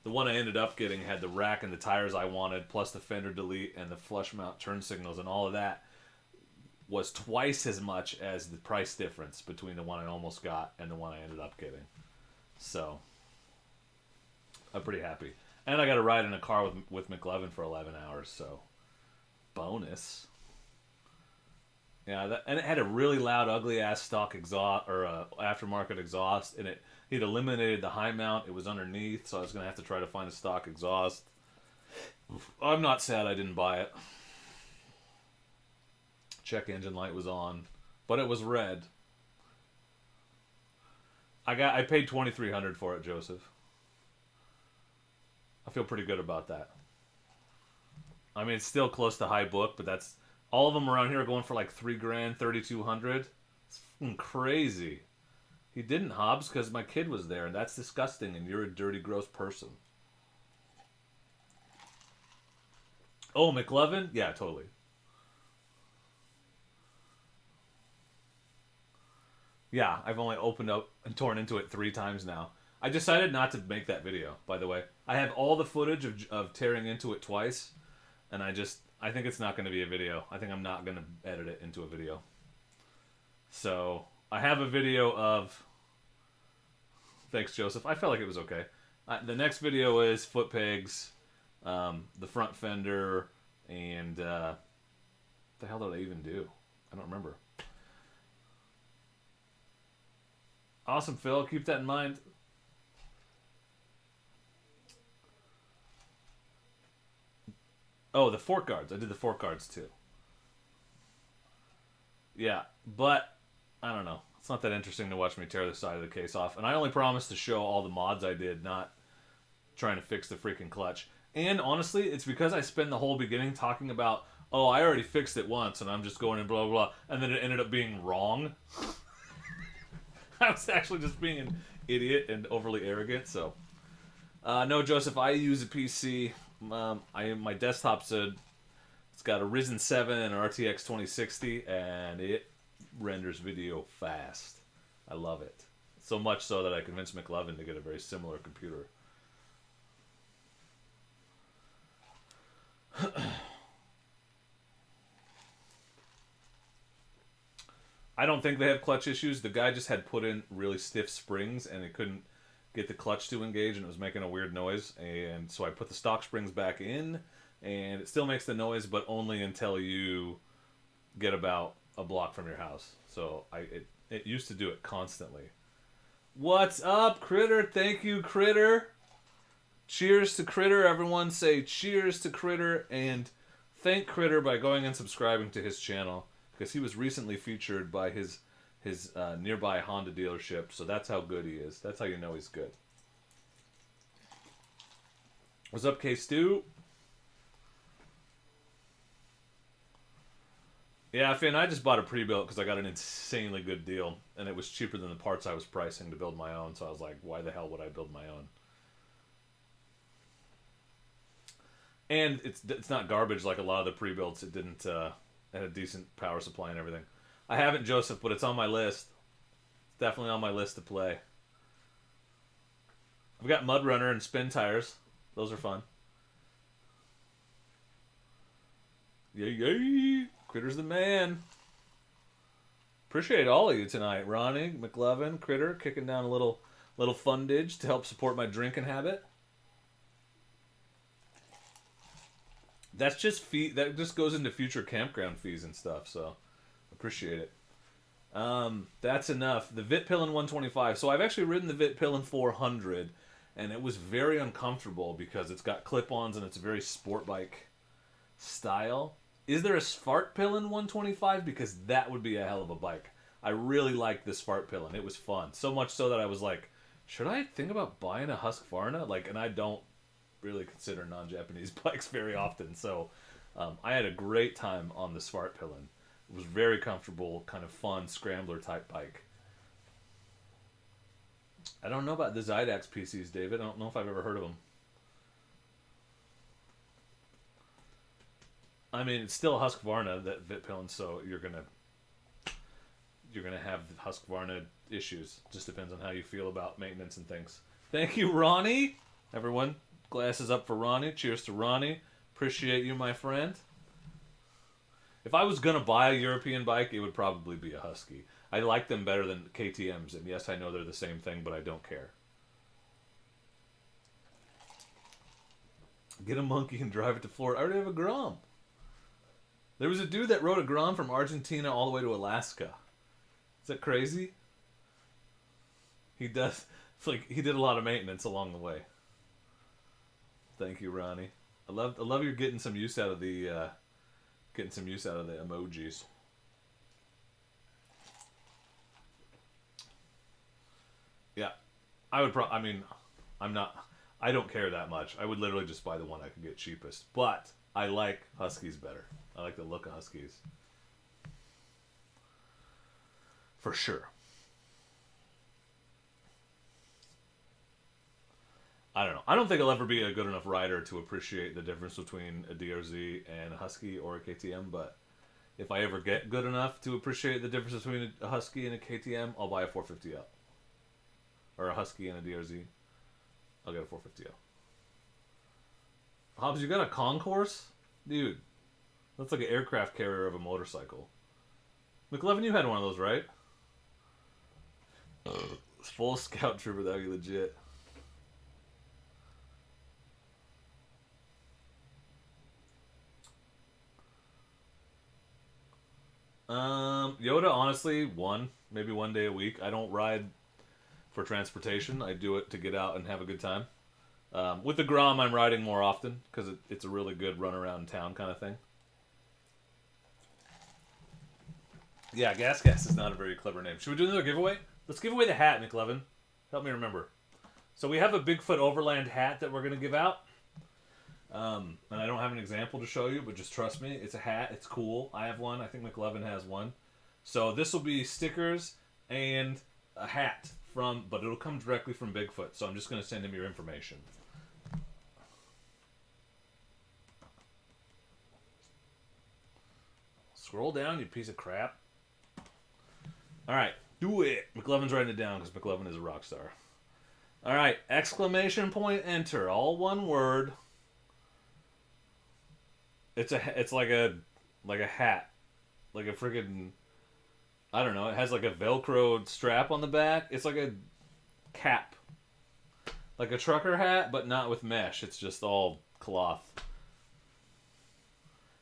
the one I ended up getting had the rack and the tires I wanted, plus the fender delete and the flush mount turn signals, and all of that was twice as much as the price difference between the one I almost got and the one I ended up getting. So, I'm pretty happy. And I got to ride in a car with McLevin for 11 hours, so bonus. Yeah, and it had a really loud, ugly-ass stock exhaust, or aftermarket exhaust, and he'd eliminated the high mount. It was underneath, so I was going to have to try to find a stock exhaust. I'm not sad I didn't buy it. Check engine light was on, but it was red. I paid $2,300 for it, Joseph. I feel pretty good about that. I mean, it's still close to high book, but that's all of them around here are going for like $3,000, $3,200. It's fucking crazy. He didn't, Hobbs, because my kid was there, and that's disgusting, and you're a dirty, gross person. Oh, McLevin? Yeah, totally. Yeah, I've only opened up and torn into it 3 times now. I decided not to make that video, by the way. I have all the footage of tearing into it twice, and I think it's not going to be a video. I think I'm not going to edit it into a video. So, I have a video of... Thanks, Joseph. I felt like it was okay. The next video is foot pegs, the front fender, and... what the hell did I even do? I don't remember. Awesome, Phil. Keep that in mind. Oh, the fork guards. I did the fork guards too. Yeah, but I don't know. It's not that interesting to watch me tear the side of the case off. And I only promised to show all the mods I did, not trying to fix the freaking clutch. And honestly, it's because I spend the whole beginning talking about, oh, I already fixed it once, and I'm just going in blah, blah, blah. And then it ended up being wrong. I was actually just being an idiot and overly arrogant, so. No, Joseph, I use a PC. My desktop's it's got a Ryzen 7 and an RTX 2060, and it renders video fast. I love it. So much so that I convinced McLevin to get a very similar computer. I don't think they have clutch issues. The guy just had put in really stiff springs, and it couldn't get the clutch to engage, and it was making a weird noise. And so I put the stock springs back in, and it still makes the noise, but only until you get about a block from your house. So it used to do it constantly. What's up, Critter? Thank you, Critter. Cheers to Critter. Everyone say cheers to Critter, and thank Critter by going and subscribing to his channel, because he was recently featured by his nearby Honda dealership, so that's how good he is. That's how you know he's good. What's up, K-Stu? Yeah, Finn, I just bought a pre-built because I got an insanely good deal, and it was cheaper than the parts I was pricing to build my own, so I was like, why the hell would I build my own? And it's not garbage like a lot of the pre-builts. It didn't had a decent power supply and everything. I haven't, Joseph, but it's on my list. It's definitely on my list to play. I've got Mud Runner and spin tires. Those are fun. Yay, yay. Critter's the man. Appreciate all of you tonight. Ronnie, McLovin, Critter, kicking down a little fundage to help support my drinking habit. That's just fee. That just goes into future campground fees and stuff. So, appreciate it. That's enough. The Vitpillin 125. So I've actually ridden the Vitpillin 400, and it was very uncomfortable because it's got clip-ons and it's a very sport bike style. Is there a Svartpillin 125? Because that would be a hell of a bike. I really liked this Svartpillin. It was fun. So much so that I was like, should I think about buying a Husqvarna? Like, and I don't really consider non-Japanese bikes very often. So I had a great time on the Svartpillin. It was very comfortable, kind of fun, scrambler type bike. I don't know about the Zydax PCs, David. I don't know if I've ever heard of them. I mean, it's still a Husqvarna, that Vitpillin, so you're gonna have Husqvarna issues. Just depends on how you feel about maintenance and things. Thank you, Ronnie. Everyone, glasses up for Ronnie. Cheers to Ronnie. Appreciate you, my friend. If I was gonna buy a European bike, it would probably be a Husky. I like them better than KTM's, and yes, I know they're the same thing, but I don't care. Get a monkey and drive it to Florida. I already have a Grom. There was a dude that rode a Grom from Argentina all the way to Alaska. Is that crazy? He does. It's like he did a lot of maintenance along the way. Thank you, Ronnie. I love you getting some use out of the emojis. Yeah, I would. I mean, I'm not. I don't care that much. I would literally just buy the one I could get cheapest. But I like Huskies better. I like the look of Huskies. For sure. I don't know. I don't think I'll ever be a good enough rider to appreciate the difference between a DRZ and a Husky or a KTM, but if I ever get good enough to appreciate the difference between a Husky and a KTM, I'll buy a 450L. Or a Husky and a DRZ. I'll get a 450L. Hobbs, you got a concourse? Dude, that's like an aircraft carrier of a motorcycle. McLevin, you had one of those, right? Full scout trooper, that'd be legit. Yoda, honestly, maybe one day a week. I don't ride for transportation. I do it to get out and have a good time. With the Grom, I'm riding more often because it's a really good run around town kind of thing. Yeah, Gas is not a very clever name. Should we do another giveaway? Let's give away the hat, McLevin. Help me remember. So we have a Bigfoot Overland hat that we're going to give out. And I don't have an example to show you, but just trust me. It's a hat. It's cool. I have one. I think McLevin has one. So this will be stickers and a hat but it'll come directly from Bigfoot. So I'm just going to send him your information. Scroll down, you piece of crap. All right, do it. McLevin's writing it down because McLevin is a rock star. All right, exclamation point, enter. All one word. It's like a hat, like a freaking, I don't know. It has like a Velcro strap on the back. It's like a cap, like a trucker hat, but not with mesh. It's just all cloth.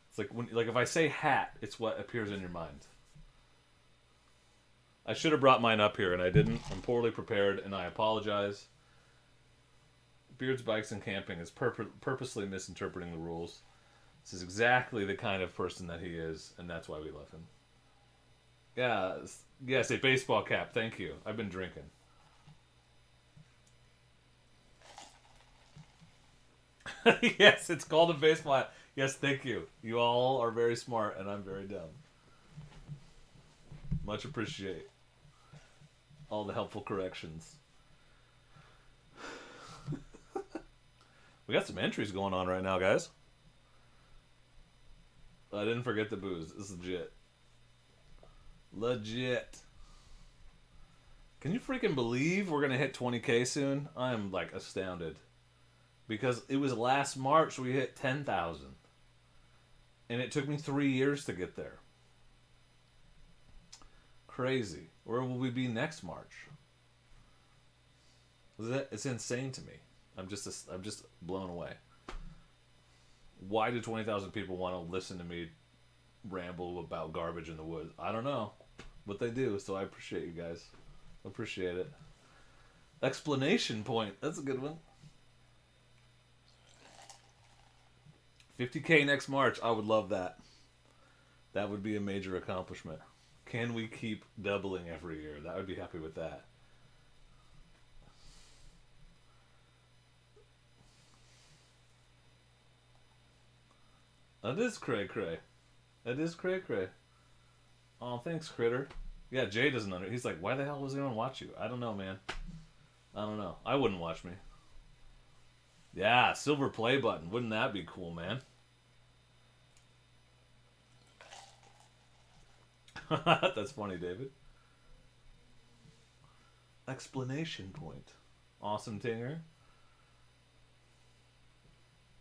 It's like if I say hat, it's what appears in your mind. I should have brought mine up here, and I didn't. I'm poorly prepared, and I apologize. Beards, Bikes, and Camping is purposely misinterpreting the rules. This is exactly the kind of person that he is, and that's why we love him. Yes, a baseball cap. Thank you. I've been drinking. Yes, it's called a baseball hat. Yes, thank you. You all are very smart, and I'm very dumb. Much appreciate all the helpful corrections. We got some entries going on right now, guys. I didn't forget the booze. It's legit. Legit. Can you freaking believe we're gonna hit 20K soon? I am like astounded. Because it was last March we hit 10,000. And it took me 3 years to get there. Crazy. Where will we be next March? It's insane to me. I'm just blown away. Why do 20,000 people want to listen to me ramble about garbage in the woods? I don't know. But they do, so I appreciate you guys. Appreciate it. Explanation point. That's a good one. 50K next March. I would love that. That would be a major accomplishment. Can we keep doubling every year? I would be happy with that. That is cray cray. That is cray cray. Oh, thanks, Critter. Yeah, Jay doesn't under. He's like, why the hell was anyone watch you? I don't know, man. I don't know. I wouldn't watch me. Yeah, silver play button. Wouldn't that be cool, man? That's funny, David. Explanation point. Awesome Tinger.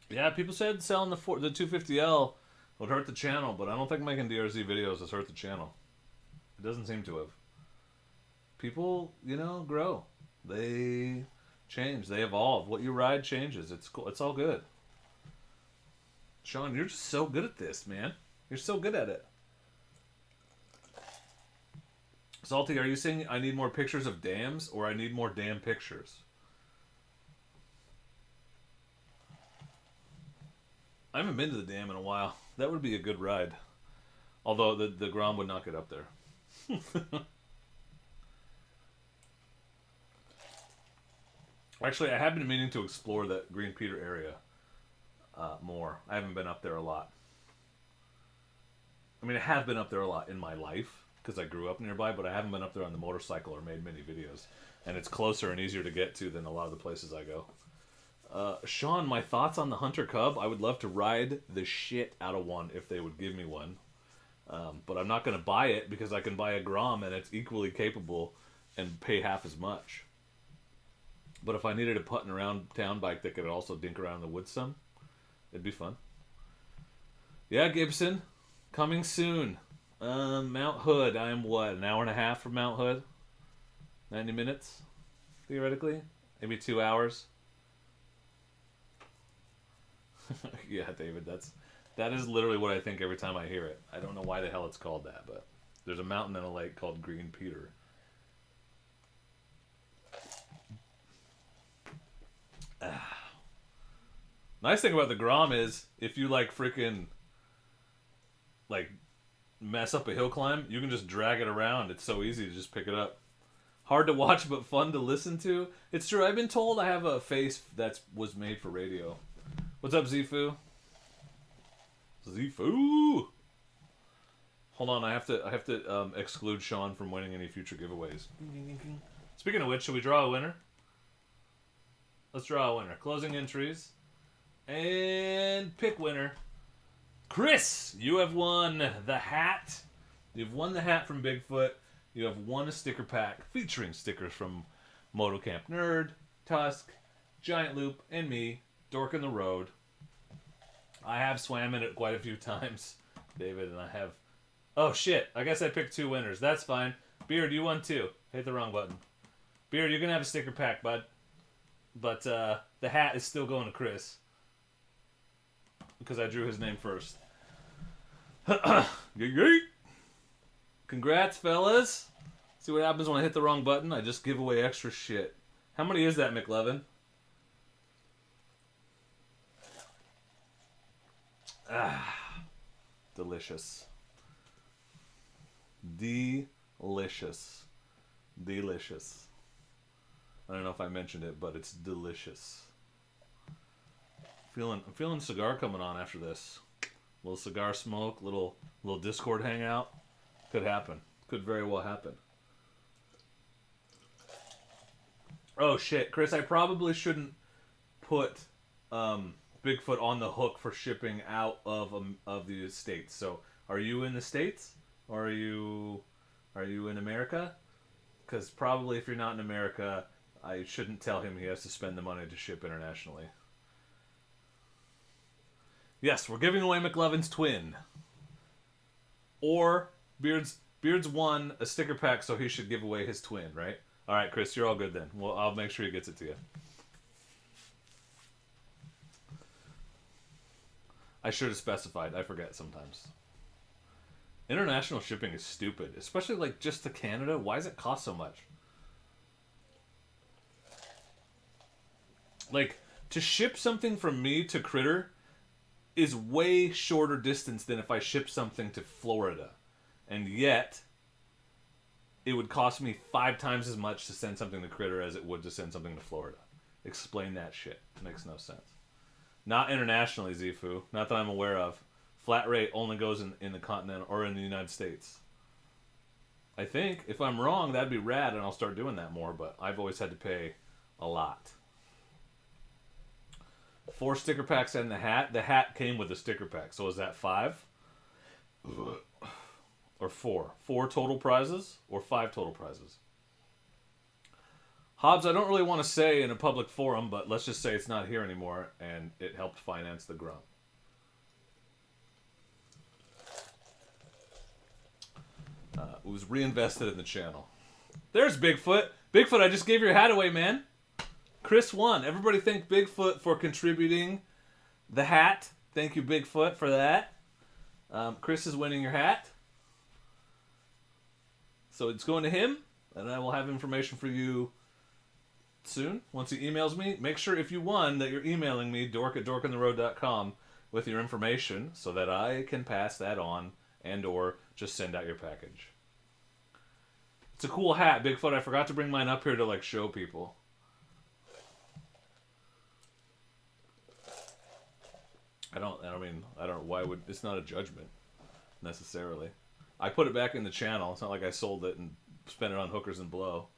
Yeah, people said selling the 250L would hurt the channel, but I don't think making DRZ videos has hurt the channel. It doesn't seem to have. People, grow. They change. They evolve. What you ride changes. It's cool. It's all good. Sean, you're just so good at this, man. You're so good at it. Salty, are you saying I need more pictures of dams or I need more dam pictures? I haven't been to the dam in a while. That would be a good ride. Although the Grom would not get up there. Actually, I have been meaning to explore that Green Peter area more. I haven't been up there a lot. I mean, I have been up there a lot in my life because I grew up nearby, but I haven't been up there on the motorcycle or made many videos. And it's closer and easier to get to than a lot of the places I go. Sean, my thoughts on the Hunter Cub. I would love to ride the shit out of one if they would give me one. But I'm not going to buy it because I can buy a Grom and it's equally capable and pay half as much. But if I needed a putting around town bike that could also dink around in the woods some, it'd be fun. Yeah, Gibson. Coming soon. Mount Hood. I am what? An hour and a half from Mount Hood? 90 minutes? Theoretically? Maybe 2 hours? Yeah, David, that is literally what I think every time I hear it. I don't know why the hell it's called that, but there's a mountain and a lake called Green Peter. Nice thing about the Grom is if you freaking mess up a hill climb, you can just drag it around. It's so easy to just pick it up. Hard to watch but fun to listen to. It's true. I've been told I have a face that was made for radio. What's up, Zifu? Zifu! Hold on, I have to exclude Sean from winning any future giveaways. Speaking of which, should we draw a winner? Let's draw a winner. Closing entries. And pick winner. Chris, you have won the hat. You've won the hat from Bigfoot. You have won a sticker pack featuring stickers from Motocamp Nerd, Tusk, Giant Loop, and me, Dork in the Road. I have swam in it quite a few times, David, and I have... Oh, shit. I guess I picked two winners. That's fine. Beard, you won too. Hit the wrong button. Beard, you're going to have a sticker pack, bud. But the hat is still going to Chris. Because I drew his name first. Congrats, fellas. See what happens when I hit the wrong button? I just give away extra shit. How many is that, McLevin? Delicious. Delicious. Delicious. I don't know if I mentioned it, but it's delicious. I'm feeling cigar coming on after this. Little cigar smoke, little Discord hangout. Could happen. Could very well happen. Oh shit, Chris, I probably shouldn't put Bigfoot on the hook for shipping out of the States. So, are you in the States? Or are you in America? Because probably if you're not in America, I shouldn't tell him he has to spend the money to ship internationally. Yes, we're giving away McLovin's twin. Or Beards won a sticker pack, so he should give away his twin, right? All right, Chris, you're all good then. Well, I'll make sure he gets it to you. I should have specified. I forget sometimes. International shipping is stupid, especially like just to Canada. Why does it cost so much? Like, to ship something from me to Critter is way shorter distance than if I ship something to Florida. And yet, it would cost me 5 times as much to send something to Critter as it would to send something to Florida. Explain that shit. It makes no sense. Not internationally, Zifu. Not that I'm aware of. Flat rate only goes in the continent or in the United States. I think. If I'm wrong, that'd be rad and I'll start doing that more, but I've always had to pay a lot. 4 sticker packs and the hat. The hat came with a sticker pack. So is that 5? Or 4? 4 total prizes or 5 total prizes? Hobbs, I don't really want to say in a public forum, but let's just say it's not here anymore, and it helped finance the Grom. It was reinvested in the channel. There's Bigfoot. Bigfoot, I just gave your hat away, man. Chris won. Everybody thank Bigfoot for contributing the hat. Thank you, Bigfoot, for that. Chris is winning your hat. So it's going to him, and I will have information for you soon. Once he emails me, make sure if you won that you're emailing me, dork@dorkintheroad.com, with your information so that I can pass that on and or just send out your package. It's a cool hat, Bigfoot. I forgot to bring mine up here to like show people. I don't why would, it's not a judgment necessarily. I put it back in the channel. It's not like I sold it and spent it on hookers and blow.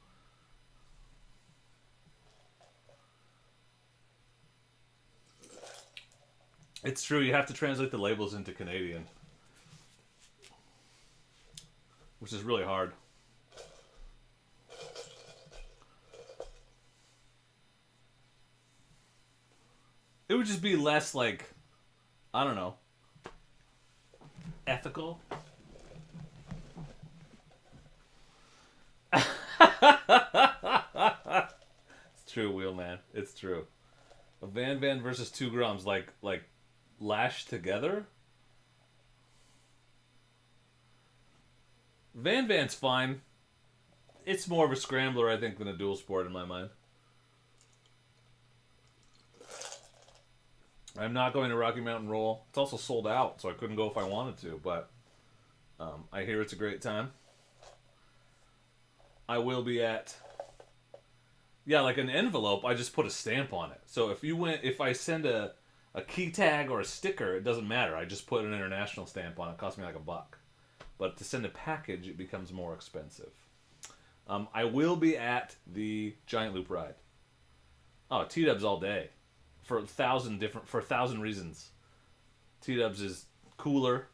It's true, you have to translate the labels into Canadian, which is really hard. It would just be less, like, I don't know, ethical. It's true, Wheelman. It's true. A Van versus 2 Groms, like lashed together? Van's fine. It's more of a scrambler, I think, than a dual sport in my mind. I'm not going to Rocky Mountain Roll. It's also sold out, so I couldn't go if I wanted to, but I hear it's a great time. I will be at... Yeah, like an envelope, I just put a stamp on it. So if I send a key tag or a sticker, it doesn't matter. I just put an international stamp on it. It costs me like $1. But to send a package, it becomes more expensive. I will be at the Giant Loop Ride. Oh, T-Dubs all day. For 1,000 reasons. T-Dubs is cooler,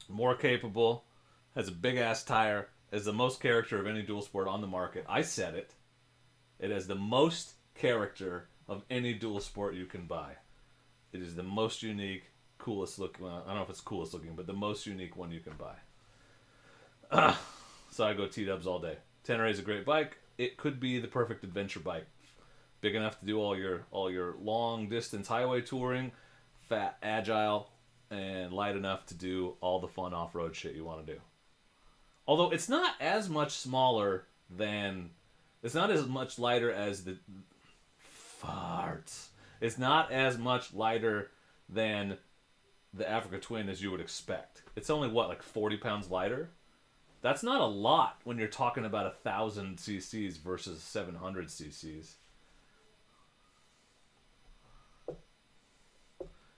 more capable, has a big-ass tire, is the most character of any dual sport on the market. I said it. It has the most character of any dual sport you can buy. It is the most unique, coolest looking. Well, I don't know if it's coolest looking, but the most unique one you can buy. So I go T-Dubs all day. Tenere is a great bike. It could be the perfect adventure bike. Big enough to do all your long distance highway touring, fat, agile, and light enough to do all the fun off-road shit you want to do. Although it's not as much smaller than... It's not as much lighter as the... Farts. It's not as much lighter than the Africa Twin as you would expect. It's only, what, like 40 pounds lighter? That's not a lot when you're talking about 1,000 cc's versus 700 cc's.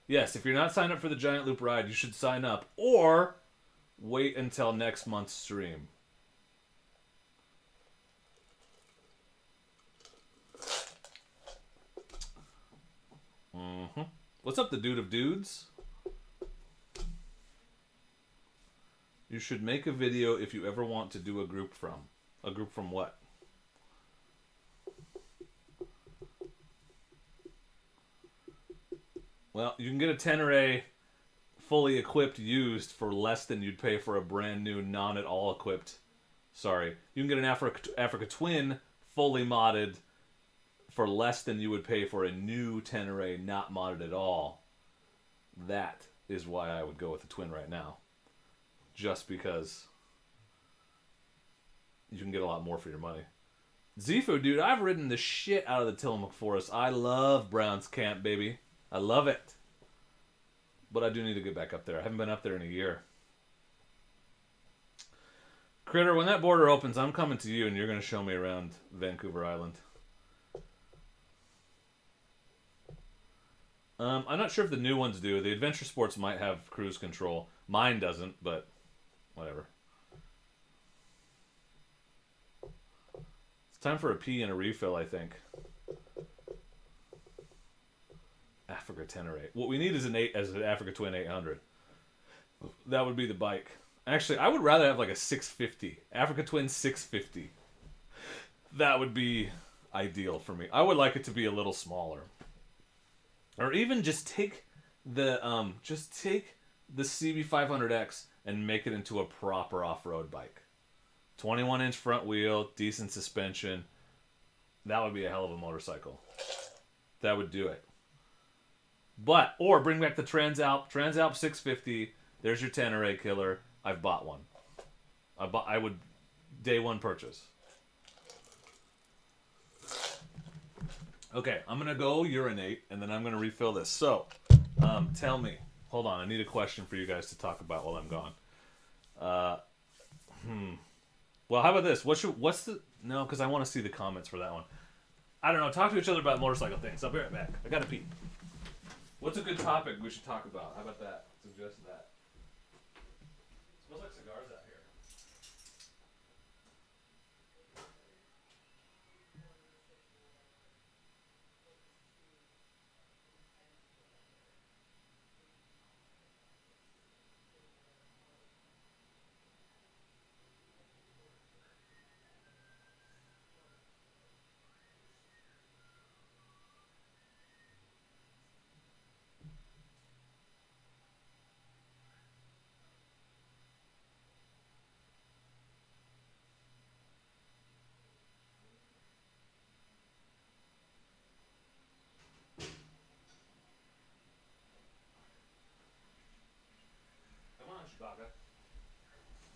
Yes, if you're not signed up for the Giant Loop Ride, you should sign up. Or wait until next month's stream. What's up, the dude of dudes? You should make a video if you ever want to do a group from. A group from what? Well, you can get a Tenere fully equipped used for less than you'd pay for a brand new non at all equipped. Sorry. You can get an Africa Twin fully modded for less than you would pay for a new Tenere not modded at all. That is why I would go with the Twin right now. Just because you can get a lot more for your money. Zifu, dude, I've ridden the shit out of the Tillamook Forest. I love Brown's Camp, baby. I love it. But I do need to get back up there. I haven't been up there in a year. Critter, when that border opens, I'm coming to you and you're going to show me around Vancouver Island. I'm not sure if the new ones do. The Adventure Sports might have cruise control. Mine doesn't, but whatever. It's time for a pee and a refill, I think. Africa Tenere. What we need is an Africa Twin 800. That would be the bike. Actually, I would rather have like a 650. Africa Twin 650. That would be ideal for me. I would like it to be a little smaller. Or even just take the CB500X and make it into a proper off-road bike. 21-inch front wheel, decent suspension. That would be a hell of a motorcycle. That would do it. Or bring back the Transalp 650. There's your Tenere killer. I've bought one. I would day one purchase. Okay, I'm gonna go urinate and then I'm gonna refill this. So, tell me. Hold on, I need a question for you guys to talk about while I'm gone. Well, how about this? No, because I want to see the comments for that one. I don't know. Talk to each other about motorcycle things. I'll be right back. I gotta pee. What's a good topic we should talk about? How about that? Suggest that. Smells like cigars out here.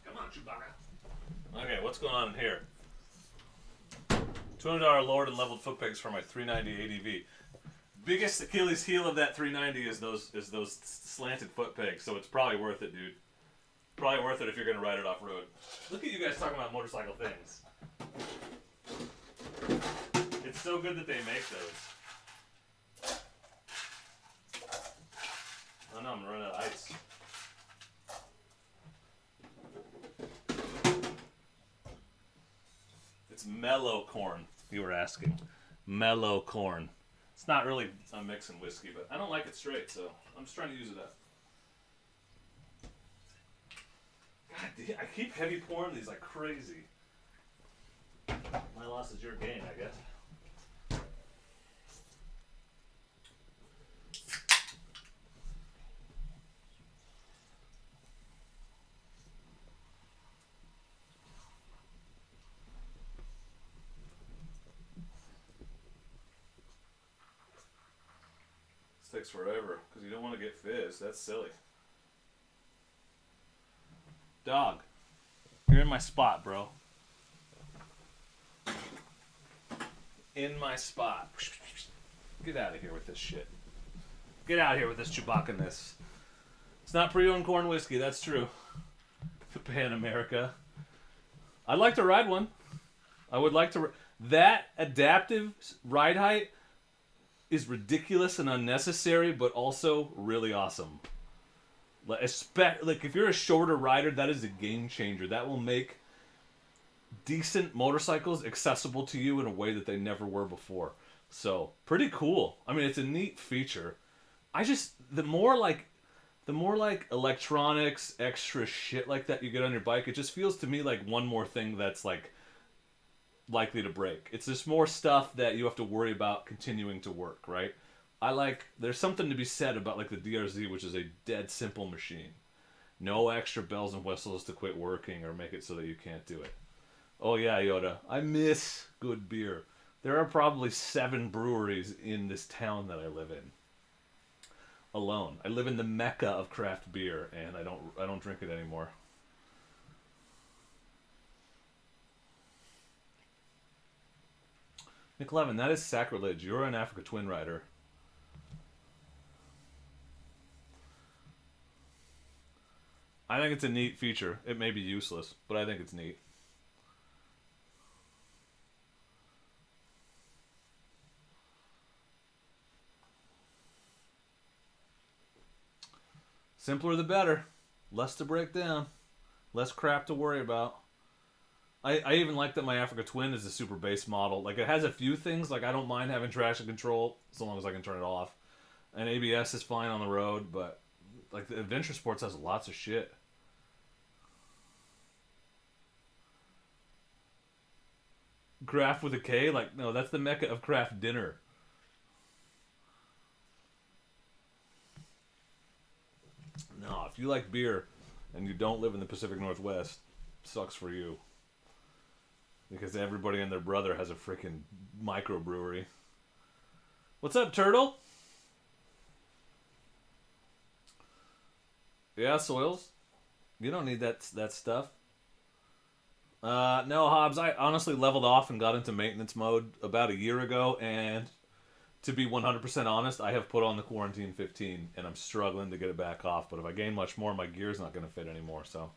Come on, Chewbacca. Okay, what's going on here? $200 lowered and leveled foot pegs for my 390 ADV. Biggest Achilles heel of that 390 is those slanted foot pegs, so it's probably worth it, dude. Probably worth it if you're gonna ride it off road. Look at you guys talking about motorcycle things. It's so good that they make those. Oh no, I'm running out of ice. It's mellow corn, you were asking. Mellow corn. It's not really a mixing whiskey, but I don't like it straight, so I'm just trying to use it up. God damn, I keep heavy pouring these like crazy. My loss is your gain, I guess. Takes forever because you don't want to get fizz. That's silly. Dog, you're in my spot, bro. In my spot. Get out of here with this shit. Get out of here with this Chewbacca-ness. It's not pre-owned corn whiskey, that's true. Pan America. I'd like to ride one. I would like to. That adaptive ride height is ridiculous and unnecessary, but also really awesome. Like if you're a shorter rider, that is a game changer. That will make decent motorcycles accessible to you in a way that they never were before. So, pretty cool. I mean, it's a neat feature. I just the more electronics, extra shit like that you get on your bike, it just feels to me like one more thing that's like likely to break. It's just more stuff that you have to worry about continuing to work, right? There's something to be said about like the DRZ, which is a dead simple machine. No extra bells and whistles to quit working or make it so that you can't do it. Oh yeah, Yoda, I miss good beer. There are probably 7 breweries in this town that I live in. Alone. I live in the mecca of craft beer, and I don't drink it anymore. Nick Levin, that is sacrilege. You're an Africa Twin Rider. I think it's a neat feature. It may be useless, but I think it's neat. Simpler the better. Less to break down. Less crap to worry about. I even like that my Africa Twin is a super base model. Like, it has a few things. Like, I don't mind having traction control so long as I can turn it off. And ABS is fine on the road, but like the Adventure Sports has lots of shit. Craft with a K? Like, no, that's the mecca of craft dinner. No, if you like beer and you don't live in the Pacific Northwest, sucks for you. Because everybody and their brother has a freaking microbrewery. What's up, Turtle? Yeah, Soils. You don't need that stuff. No, Hobbs, I honestly leveled off and got into maintenance mode about a year ago, and to be 100% honest, I have put on the Quarantine 15, and I'm struggling to get it back off, but if I gain much more, my gear's not going to fit anymore, so...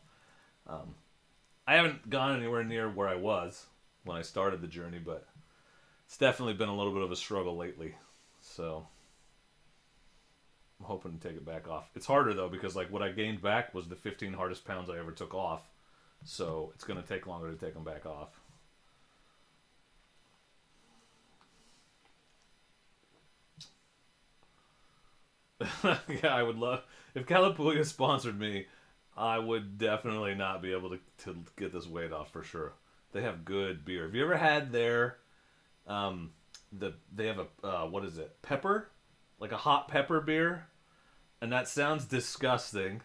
I haven't gone anywhere near where I was when I started the journey, but it's definitely been a little bit of a struggle lately, so... I'm hoping to take it back off. It's harder, though, because like what I gained back was the 15 hardest pounds I ever took off, so it's going to take longer to take them back off. Yeah, I would love... If Calapooya sponsored me, I would definitely not be able to get this weight off for sure. They have good beer. Have you ever had their... they have a... what is it? Pepper? Like a hot pepper beer? And that sounds disgusting,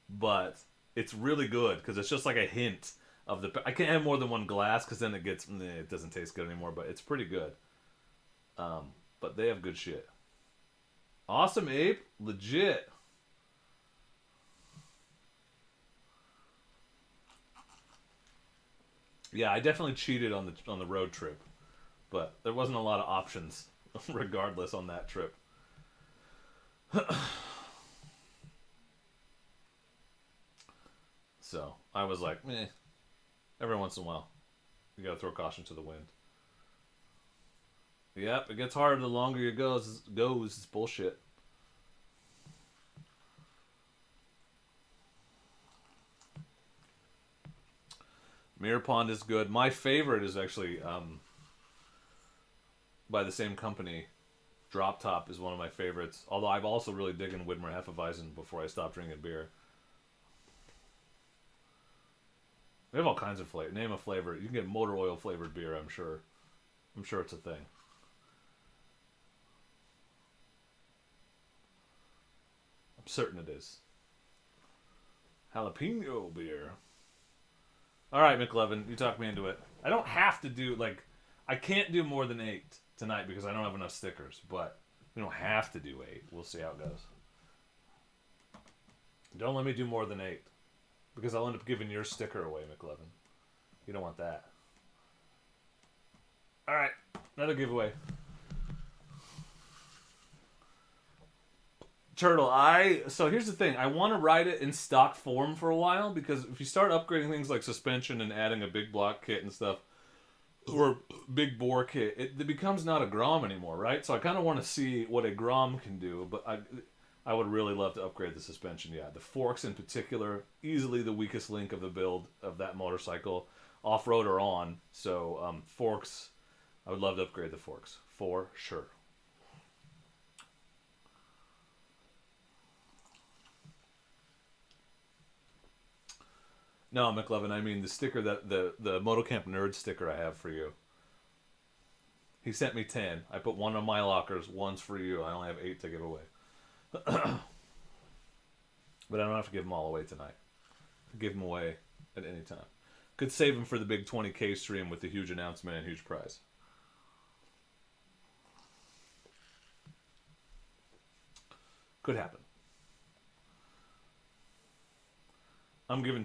but it's really good because it's just like a hint of the... I can't have more than one glass because then it doesn't taste good anymore, but it's pretty good. But they have good shit. Awesome, Ape. Legit. Yeah, I definitely cheated on the road trip, but there wasn't a lot of options regardless on that trip. So I was like, meh. Every once in a while, you gotta throw caution to the wind. Yep, it gets harder the longer it goes. It's bullshit. Mirror Pond is good. My favorite is actually by the same company. Drop Top is one of my favorites. Although I've also really digging Widmer Hefeweizen before I stopped drinking beer. They have all kinds of flavor. Name a flavor. You can get motor oil flavored beer, I'm sure. I'm sure it's a thing. I'm certain it is. Jalapeno beer. Alright, McLevin, you talked me into it. I don't have to do, like... I can't do more than 8 tonight because I don't have enough stickers, but we don't have to do 8. We'll see how it goes. Don't let me do more than 8. Because I'll end up giving your sticker away, McLevin. You don't want that. Alright, another giveaway. Turtle, so here's the thing. I want to ride it in stock form for a while, because if you start upgrading things like suspension and adding a big block kit and stuff, or big bore kit, it becomes not a Grom anymore, right? So I kind of want to see what a Grom can do, but I would really love to upgrade the suspension. Yeah, the forks in particular, easily the weakest link of the build of that motorcycle, off-road or on. So forks, I would love to upgrade the forks, for sure. No, McLovin, I mean the sticker that the Motocamp Nerd sticker I have for you. He sent me 10. I put one on my lockers. One's for you. I only have 8 to give away. But I don't have to give them all away tonight. Give them away at any time. Could save them for the big 20K stream with the huge announcement and huge prize. Could happen. I'm giving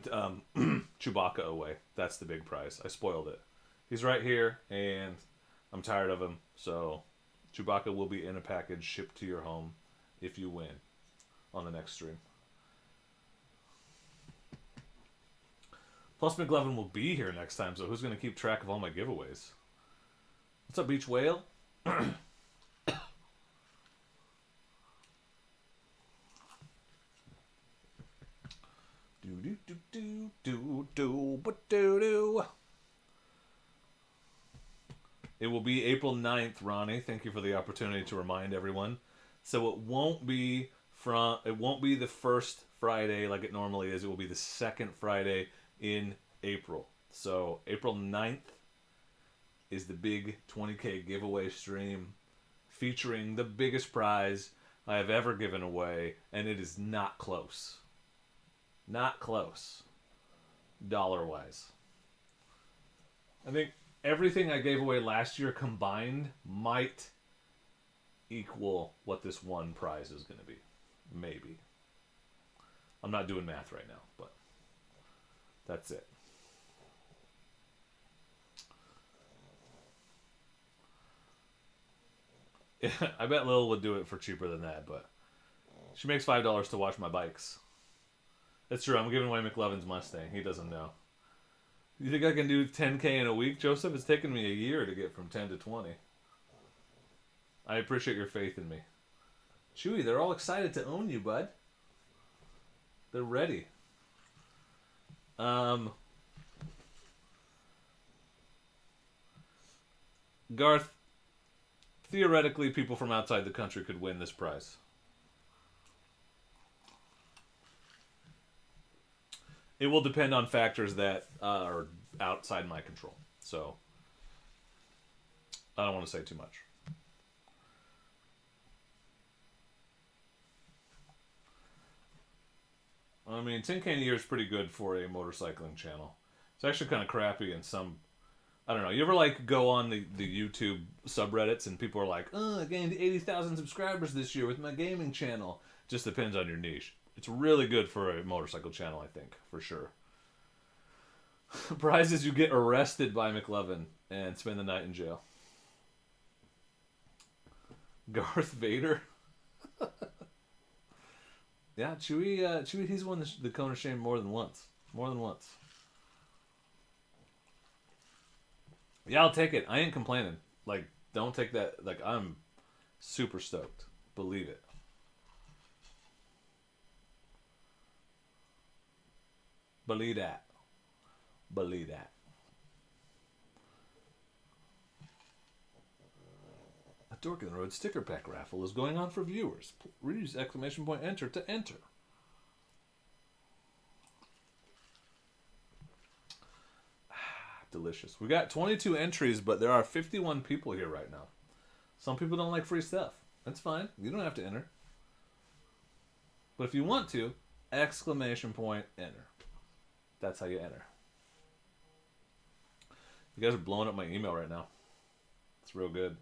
Chewbacca away. That's the big prize. I spoiled it. He's right here, and I'm tired of him. So Chewbacca will be in a package shipped to your home if you win on the next stream. Plus, McLovin will be here next time, so who's going to keep track of all my giveaways? What's up, Beach Whale? It will be April 9th, Ronnie. Thank you for the opportunity to remind everyone. So it won't be the first Friday like it normally is. It will be the second Friday in April. So April 9th is the big 20K giveaway stream featuring the biggest prize I have ever given away, and it is not close. Not close. Dollar-wise. I think everything I gave away last year combined might equal what this one prize is going to be. Maybe. I'm not doing math right now, but that's it. I bet Lil would do it for cheaper than that, but she makes $5 to watch my bikes. That's true. I'm giving away McLovin's Mustang. He doesn't know. You think I can do 10K in a week, Joseph? It's taken me a year to get from 10 to 20. I appreciate your faith in me. Chewy, they're all excited to own you, bud. They're ready. Garth, theoretically, people from outside the country could win this prize. It will depend on factors that are outside my control. So, I don't want to say too much. I mean, 10K a year is pretty good for a motorcycling channel. It's actually kind of crappy in some... I don't know. You ever like go on the YouTube subreddits and people are like, oh, I gained 80,000 subscribers this year with my gaming channel. Just depends on your niche. It's really good for a motorcycle channel, I think, for sure. Prizes: you get arrested by McLovin and spend the night in jail. Garth Vader. Yeah, Chewy, he's won the Cone of Shame more than once. More than once. Yeah, I'll take it. I ain't complaining. Like, don't take that. Like, I'm super stoked. Believe it. Believe that. Believe that. A Dork in the Road sticker pack raffle is going on for viewers. Use exclamation point enter to enter. Delicious. We got 22 entries, but there are 51 people here right now. Some people don't like free stuff. That's fine. You don't have to enter. But if you want to, exclamation point enter. That's how you enter. You guys are blowing up my email right now. It's real good.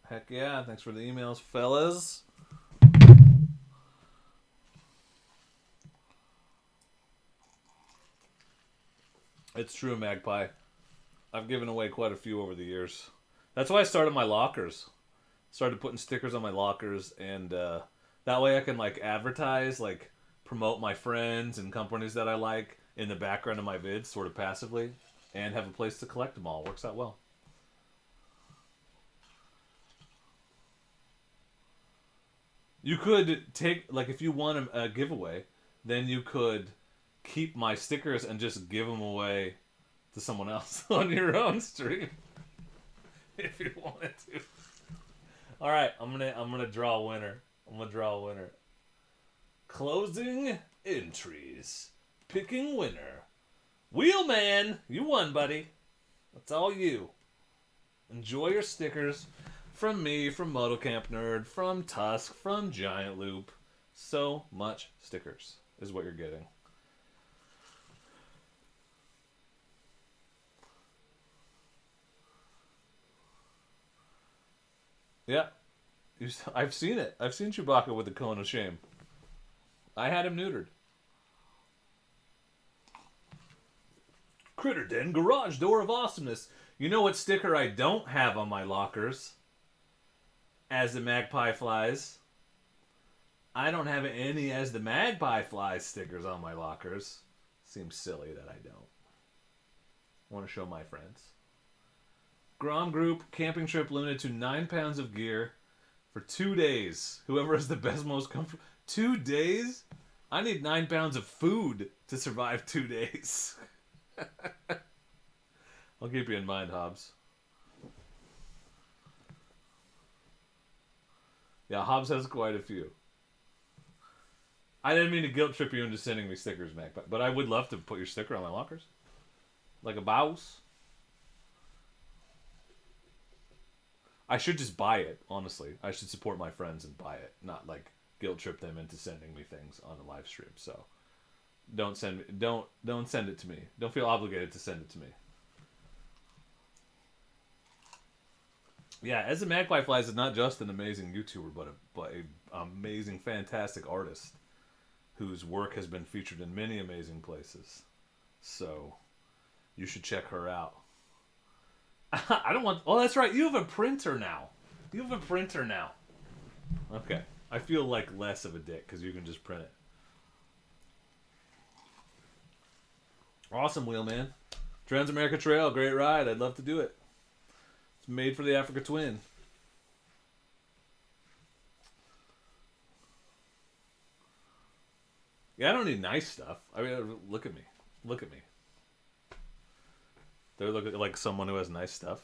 Heck yeah. Thanks for the emails, fellas. It's true, Magpie. I've given away quite a few over the years. That's why I started my lockers. Started putting stickers on my lockers, and that way I can like advertise, like promote my friends and companies that I like in the background of my vids, sort of passively, and have a place to collect them all. Works out well. You could take, like, if you want a giveaway, then you could keep my stickers and just give them away to someone else on your own stream. If you wanted to. All right, I'm gonna draw a winner. I'm gonna draw a winner. Closing entries. Picking winner. Wheelman, you won, buddy. That's all you. Enjoy your stickers from me, from Motocamp Nerd, from Tusk, from Giant Loop. So much stickers is what you're getting. Yeah, I've seen it. I've seen Chewbacca with the cone of shame. I had him neutered. Critter Den Garage Door of Awesomeness. You know what sticker I don't have on my lockers? As the Magpie Flies. I don't have any As the Magpie Flies stickers on my lockers. Seems silly that I don't. I want to show my friends. Grom Group camping trip limited to 9 pounds of gear for 2 days. Whoever has the best, most comfortable. 2 days? I need 9 pounds of food to survive 2 days. I'll keep you in mind, Hobbs. Yeah, Hobbs has quite a few. I didn't mean to guilt trip you into sending me stickers, Mac, but I would love to put your sticker on my lockers. Like a boss. I should just buy it, honestly. I should support my friends and buy it, not like guilt trip them into sending me things on the live stream. So don't send it to me. Don't feel obligated to send it to me. Yeah, As the Magpie Flies is not just an amazing YouTuber, but a amazing, fantastic artist whose work has been featured in many amazing places. So you should check her out. I don't want... Oh, that's right. You have a printer now. You have a printer now. Okay. I feel like less of a dick because you can just print it. Awesome, Wheelman. Transamerica Trail, great ride. I'd love to do it. It's made for the Africa Twin. Yeah, I don't need nice stuff. I mean, look at me. Look at me. They're looking like someone who has nice stuff.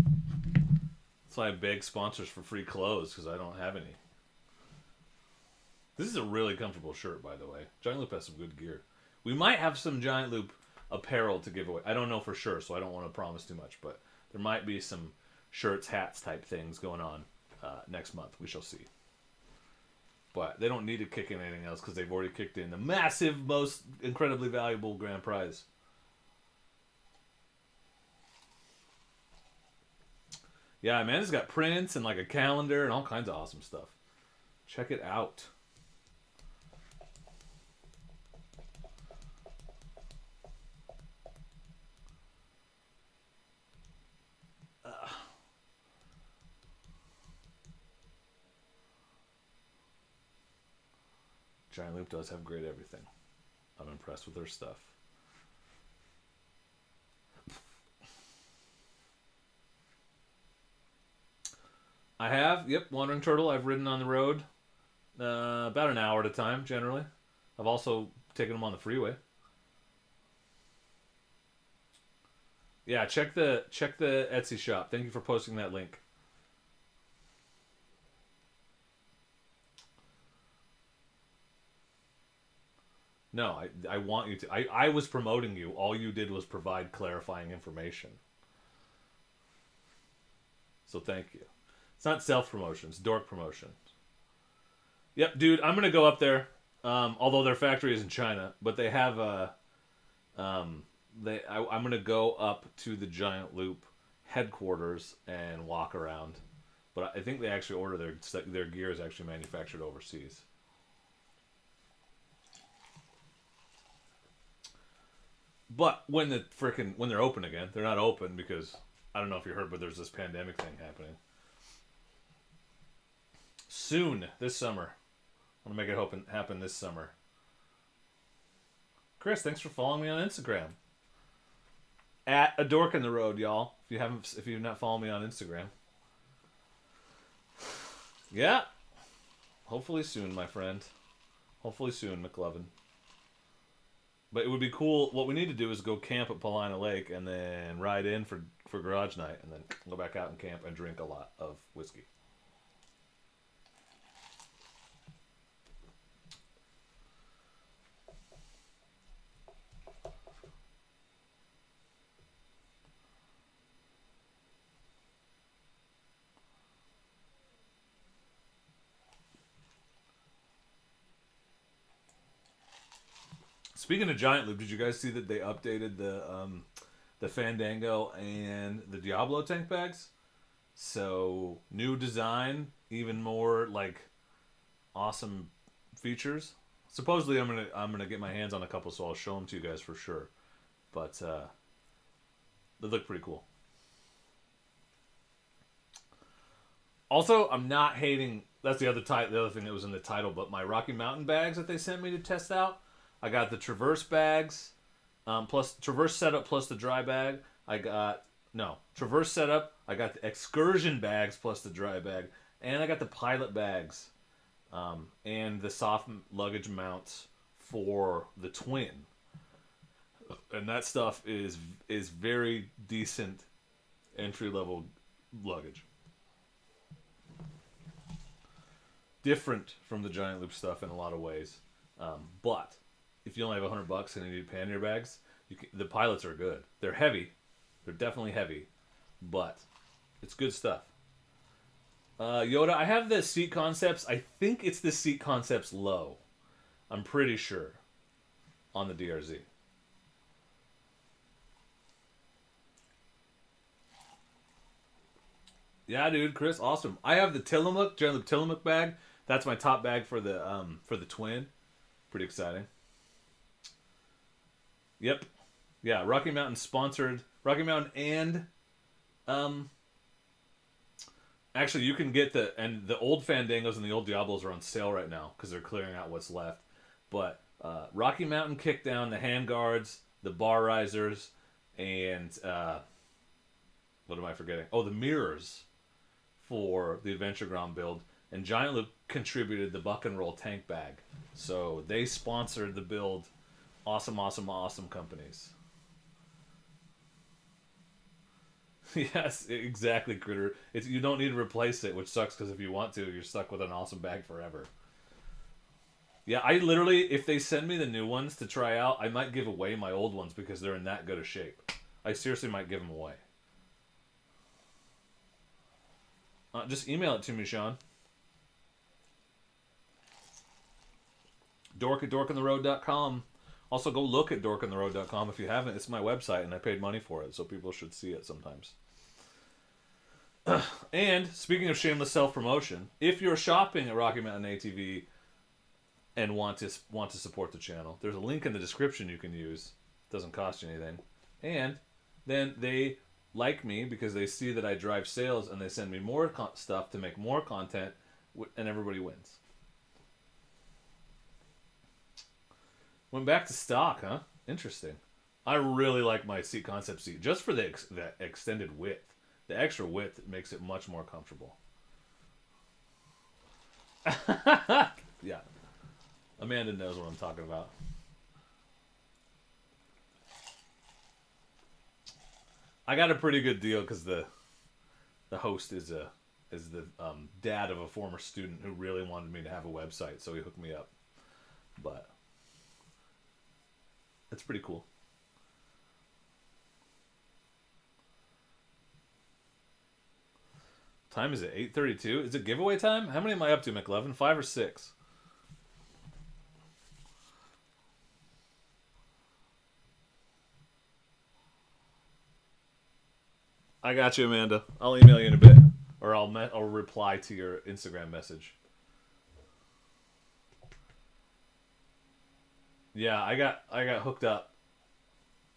That's why I beg sponsors for free clothes, because I don't have any. This is a really comfortable shirt, by the way. Giant Loop has some good gear. We might have some Giant Loop apparel to give away. I don't know for sure, so I don't want to promise too much, but there might be some shirts, hats type things going on next month. We shall see. But they don't need to kick in anything else because they've already kicked in the massive, most incredibly valuable grand prize. Yeah, Amanda's got prints and like a calendar and all kinds of awesome stuff. Check it out. Giant Loop does have great everything. I'm impressed with their stuff. I have, yep, Wandering Turtle. I've ridden on the road about an hour at a time, generally. I've also taken them on the freeway. Yeah, check the Etsy shop. Thank you for posting that link. No, I want you to. I was promoting you. All you did was provide clarifying information. So thank you. It's not self-promotion. It's dork promotion. Yep, dude, I'm going to go up there. Although their factory is in China. But they have a... I'm going to go up to the Giant Loop headquarters and walk around. But I think they actually order their gear is actually manufactured overseas. But when they're open again, they're not open because I don't know if you heard, but there's this pandemic thing happening. Soon this summer, I'm gonna make it happen this summer. Chris, thanks for following me on Instagram. At a dork in the road, y'all. If you've not followed me on Instagram. Yeah. Hopefully soon, my friend. Hopefully soon, McLovin. But it would be cool. What we need to do is go camp at Paulina Lake and then ride in for garage night and then go back out and camp and drink a lot of whiskey. Speaking of Giant Loop, did you guys see that they updated the Fandango and the Diablo tank bags? So new design, even more like awesome features. Supposedly, I'm gonna get my hands on a couple, so I'll show them to you guys for sure. But they look pretty cool. Also, I'm not hating. That's the other thing that was in the title. But my Rocky Mountain bags that they sent me to test out. I got the Traverse bags, plus Traverse setup plus the dry bag. Traverse setup. I got the Excursion bags plus the dry bag, and I got the Pilot bags, and the soft luggage mounts for the Twin. And that stuff is very decent entry level luggage. Different from the Giant Loop stuff in a lot of ways, but if you only have $100 and you need pannier bags, the Pilots are good. They're heavy. They're definitely heavy, but it's good stuff. Yoda, I have the Seat Concepts. I think it's the Seat Concepts Low. I'm pretty sure on the DRZ. Yeah, dude, Chris, awesome. I have the Tillamook, Giant Loop Tillamook bag. That's my top bag for the Twin. Pretty exciting. Yep. Yeah, Rocky Mountain sponsored. Rocky Mountain and actually you can get the old Fandangos and the old Diablos are on sale right now because they're clearing out what's left. But Rocky Mountain Kickdown, the hand guards, the bar risers, and what am I forgetting? Oh, the mirrors for the Adventure Grom build. And Giant Loop contributed the Buck and Roll tank bag. So they sponsored the build. Awesome, awesome, awesome companies. Yes, exactly, Critter. You don't need to replace it, which sucks because if you want to, you're stuck with an awesome bag forever. Yeah, I literally, if they send me the new ones to try out, I might give away my old ones because they're in that good a shape. I seriously might give them away. Just email it to me, Sean. Dork at dorkandtheroad.com. Also, go look at dorkandtheroad.com if you haven't. It's my website, and I paid money for it, so people should see it sometimes. And, speaking of shameless self-promotion, if you're shopping at Rocky Mountain ATV and want to support the channel, there's a link in the description you can use. It doesn't cost you anything. And then they like me because they see that I drive sales, and they send me more stuff to make more content, and everybody wins. Went back to stock, huh? Interesting. I really like my Seat Concept seat, just for the extended width. The extra width makes it much more comfortable. Yeah. Amanda knows what I'm talking about. I got a pretty good deal because the host is the dad of a former student who really wanted me to have a website, so he hooked me up. But it's pretty cool. Time is it? 8:32? Is it giveaway time? How many am I up to, McLevin? 5 or 6? I got you, Amanda. I'll email you in a bit, or I'll reply to your Instagram message. Yeah, I got hooked up.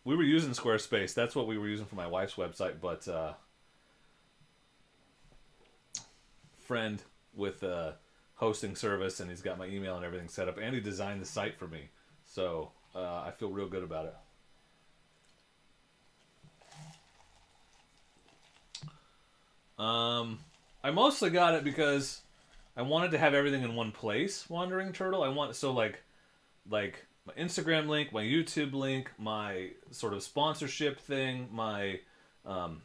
We were using Squarespace. That's what we were using for my wife's website, but friend with a hosting service, and he's got my email and everything set up, and he designed the site for me. So I feel real good about it. I mostly got it because I wanted to have everything in one place. Wandering Turtle. I want like my Instagram link, my YouTube link, my sort of sponsorship thing, my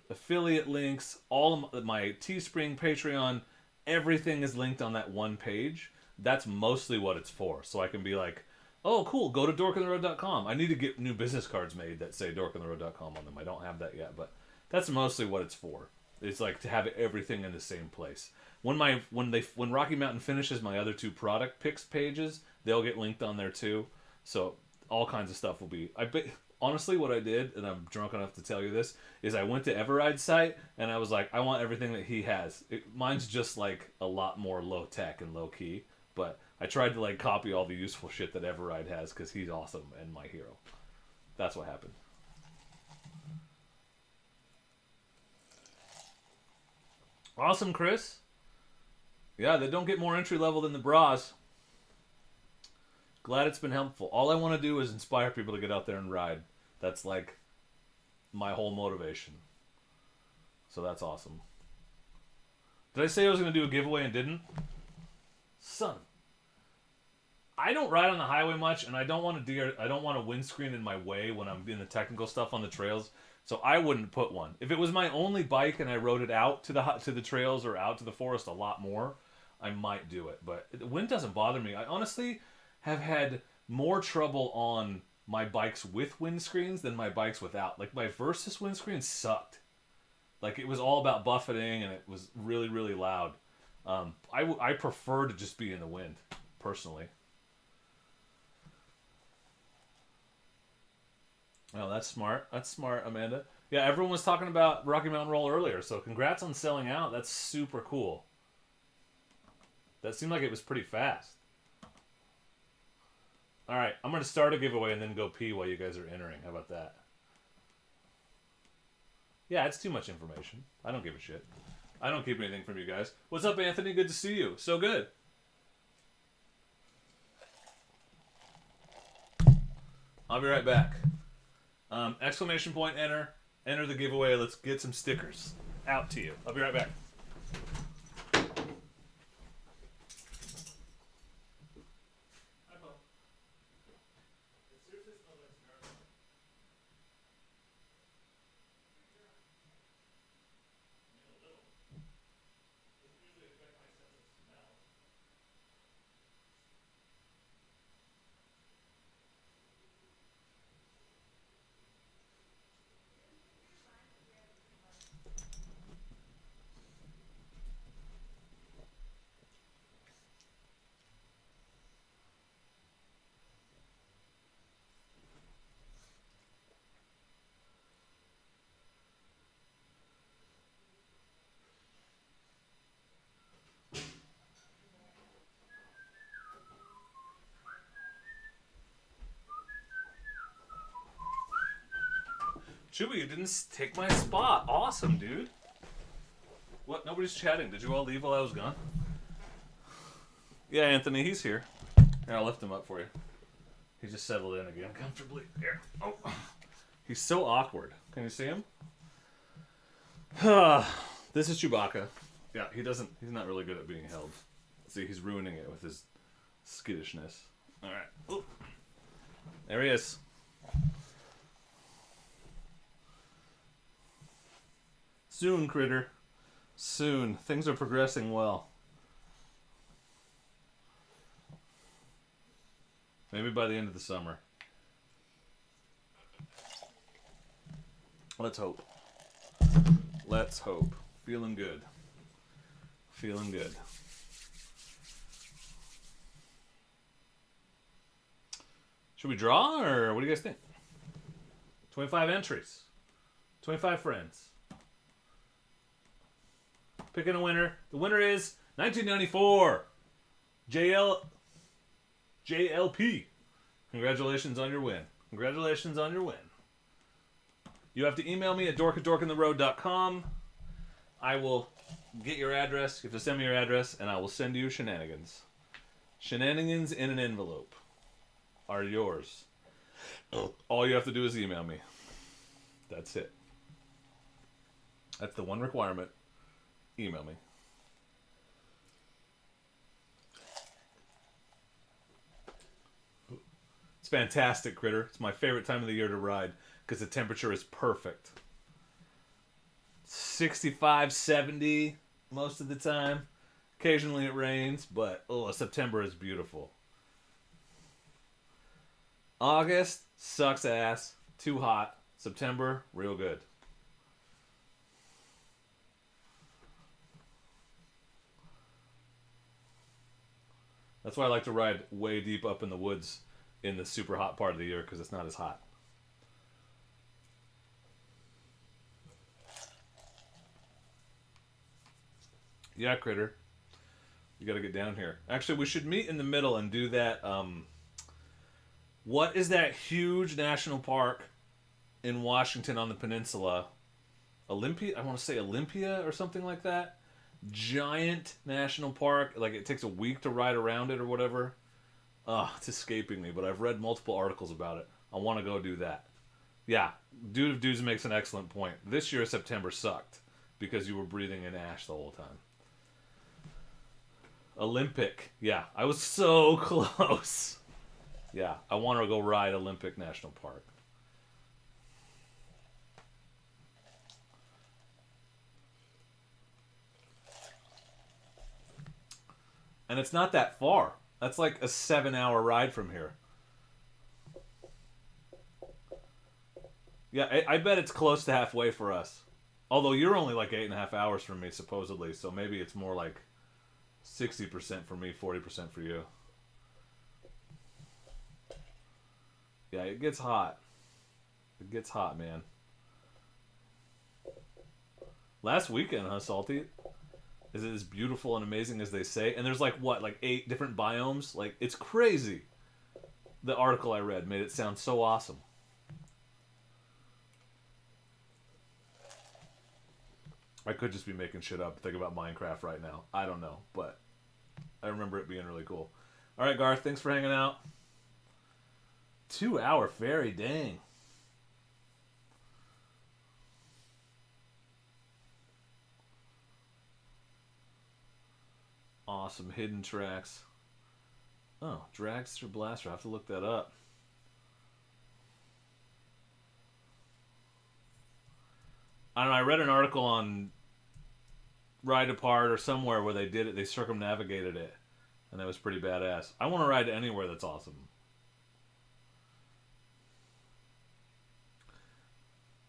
affiliate links, all of my Teespring, Patreon, everything is linked on that one page. That's mostly what it's for. So I can be like, oh, cool, go to dorkintheroad.com. I need to get new business cards made that say dorkintheroad.com on them. I don't have that yet, but that's mostly what it's for. It's like to have everything in the same place. When Rocky Mountain finishes my other 2 product picks pages, they'll get linked on there too. So all kinds of stuff will be. Honestly, what I did, and I'm drunk enough to tell you this, is I went to Everride's site and I was like, I want everything that he has. Mine's just like a lot more low tech and low key, but I tried to like copy all the useful shit that Everride has because he's awesome and my hero. That's what happened. Awesome, Chris. Yeah, they don't get more entry level than the bras. Glad it's been helpful. All I want to do is inspire people to get out there and ride. That's like my whole motivation. So that's awesome. Did I say I was going to do a giveaway and didn't? Son. I don't ride on the highway much, and I don't want a windscreen in my way when I'm doing the technical stuff on the trails. So I wouldn't put one. If it was my only bike and I rode it out to the trails or out to the forest a lot more, I might do it. But the wind doesn't bother me. I honestly have had more trouble on my bikes with windscreens than my bikes without. Like my Versus windscreen sucked. Like it was all about buffeting and it was really, really loud. I prefer to just be in the wind, personally. Oh, that's smart. That's smart, Amanda. Yeah, everyone was talking about Rocky Mountain Roll earlier, so congrats on selling out. That's super cool. That seemed like it was pretty fast. All right, I'm going to start a giveaway and then go pee while you guys are entering. How about that? Yeah, it's too much information. I don't give a shit. I don't keep anything from you guys. What's up, Anthony? Good to see you. So good. I'll be right back. Exclamation point, enter. Enter the giveaway. Let's get some stickers out to you. I'll be right back. Chewy, you didn't take my spot. Awesome, dude. What? Nobody's chatting. Did you all leave while I was gone? Yeah, Anthony, he's here. Here, I'll lift him up for you. He just settled in again comfortably. Here. Oh. He's so awkward. Can you see him? This is Chewbacca. Yeah, he's not really good at being held. See, he's ruining it with his skittishness. All right. Ooh. There he is. Soon, critter. Soon. Things are progressing well. Maybe by the end of the summer. Let's hope. Let's hope. Feeling good. Feeling good. Should we draw, or what do you guys think? 25 entries. 25 friends. Picking a winner. The winner is 1994. JLP. Congratulations on your win. Congratulations on your win. You have to email me at dork@dorkintheroad.com. I will get your address. You have to send me your address, and I will send you Shenanigans. Shenanigans in an envelope are yours. All you have to do is email me. That's it. That's the one requirement. Email me. It's fantastic, Critter. It's my favorite time of the year to ride because the temperature is perfect. 65, 70 most of the time. Occasionally it rains, but September is beautiful. August sucks ass. Too hot. September, real good. That's why I like to ride way deep up in the woods in the super hot part of the year, because it's not as hot. Yeah, Critter. You gotta get down here. Actually, we should meet in the middle and do that. What is that huge national park in Washington on the peninsula? Olympia? I want to say Olympia or something like that. Giant national park. Like, it takes a week to ride around it or whatever. It's escaping me, but I've read multiple articles about it. I want to go do that. Yeah, Dude of Dudes makes an excellent point. This year, September sucked because you were breathing in ash the whole time. Olympic. Yeah, I was so close. Yeah, I want to go ride Olympic National Park. And it's not that far. That's like a 7-hour ride from here. Yeah, I bet it's close to halfway for us. Although you're only like 8.5 hours from me, supposedly. So maybe it's more like 60% for me, 40% for you. Yeah, it gets hot. It gets hot, man. Last weekend, huh, Salty? Is it as beautiful and amazing as they say? And there's like, what, like 8 different biomes? Like, it's crazy. The article I read made it sound so awesome. I could just be making shit up, think about Minecraft right now. I don't know, but I remember it being really cool. All right, Garth, thanks for hanging out. 2-hour ferry, dang. Awesome hidden tracks. Oh, Dragster Blaster. I have to look that up. I don't know. I read an article on Ride Apart or somewhere where they did it. They circumnavigated it, and that was pretty badass. I want to ride anywhere that's awesome.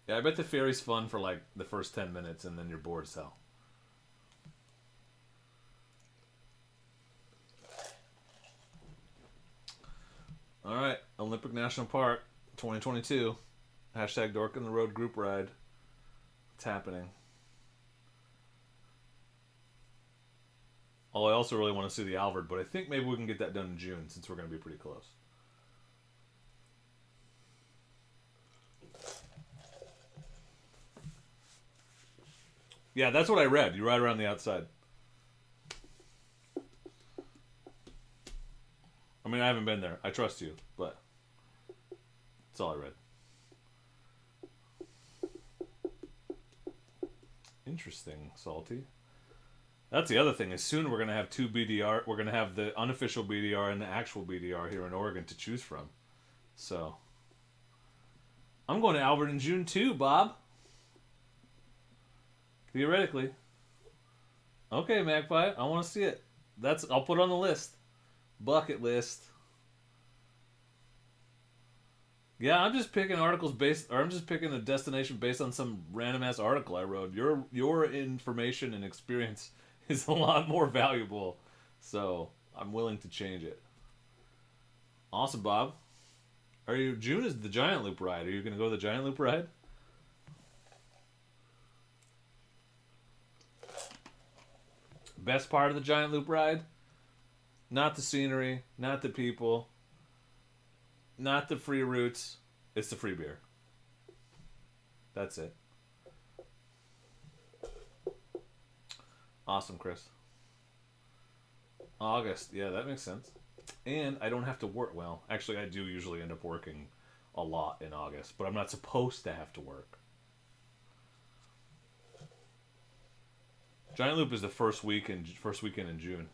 Yeah, I bet the ferry's fun for like the first 10 minutes, and then you're bored as hell. All right, Olympic National Park, 2022. Hashtag Dork in the Road group ride. It's happening. Oh, I also really want to see the Alvord, but I think maybe we can get that done in June since we're going to be pretty close. Yeah, that's what I read. You ride around the outside. I mean, I haven't been there. I trust you, but that's all I read. Interesting, Salty. That's the other thing. Is soon we're going to have 2 BDR. We're going to have the unofficial BDR and the actual BDR here in Oregon to choose from. So, I'm going to Albert in June too, Bob. Theoretically. Okay, Magpie. I want to see it. I'll put it on the list. Bucket list. Yeah, I'm just picking articles I'm just picking a destination based on some random ass article I wrote. Your information and experience is a lot more valuable, so I'm willing to change it. Awesome, Bob. June is the Giant Loop ride. Are you going to go to the Giant Loop ride? Best part of the Giant Loop ride? Not the scenery, not the people, not the free routes. It's the free beer. That's it. Awesome, Chris. August. Yeah, that makes sense. And I don't have to work. Well, actually, I do usually end up working a lot in August, but I'm not supposed to have to work. Giant Loop is the first weekend in June.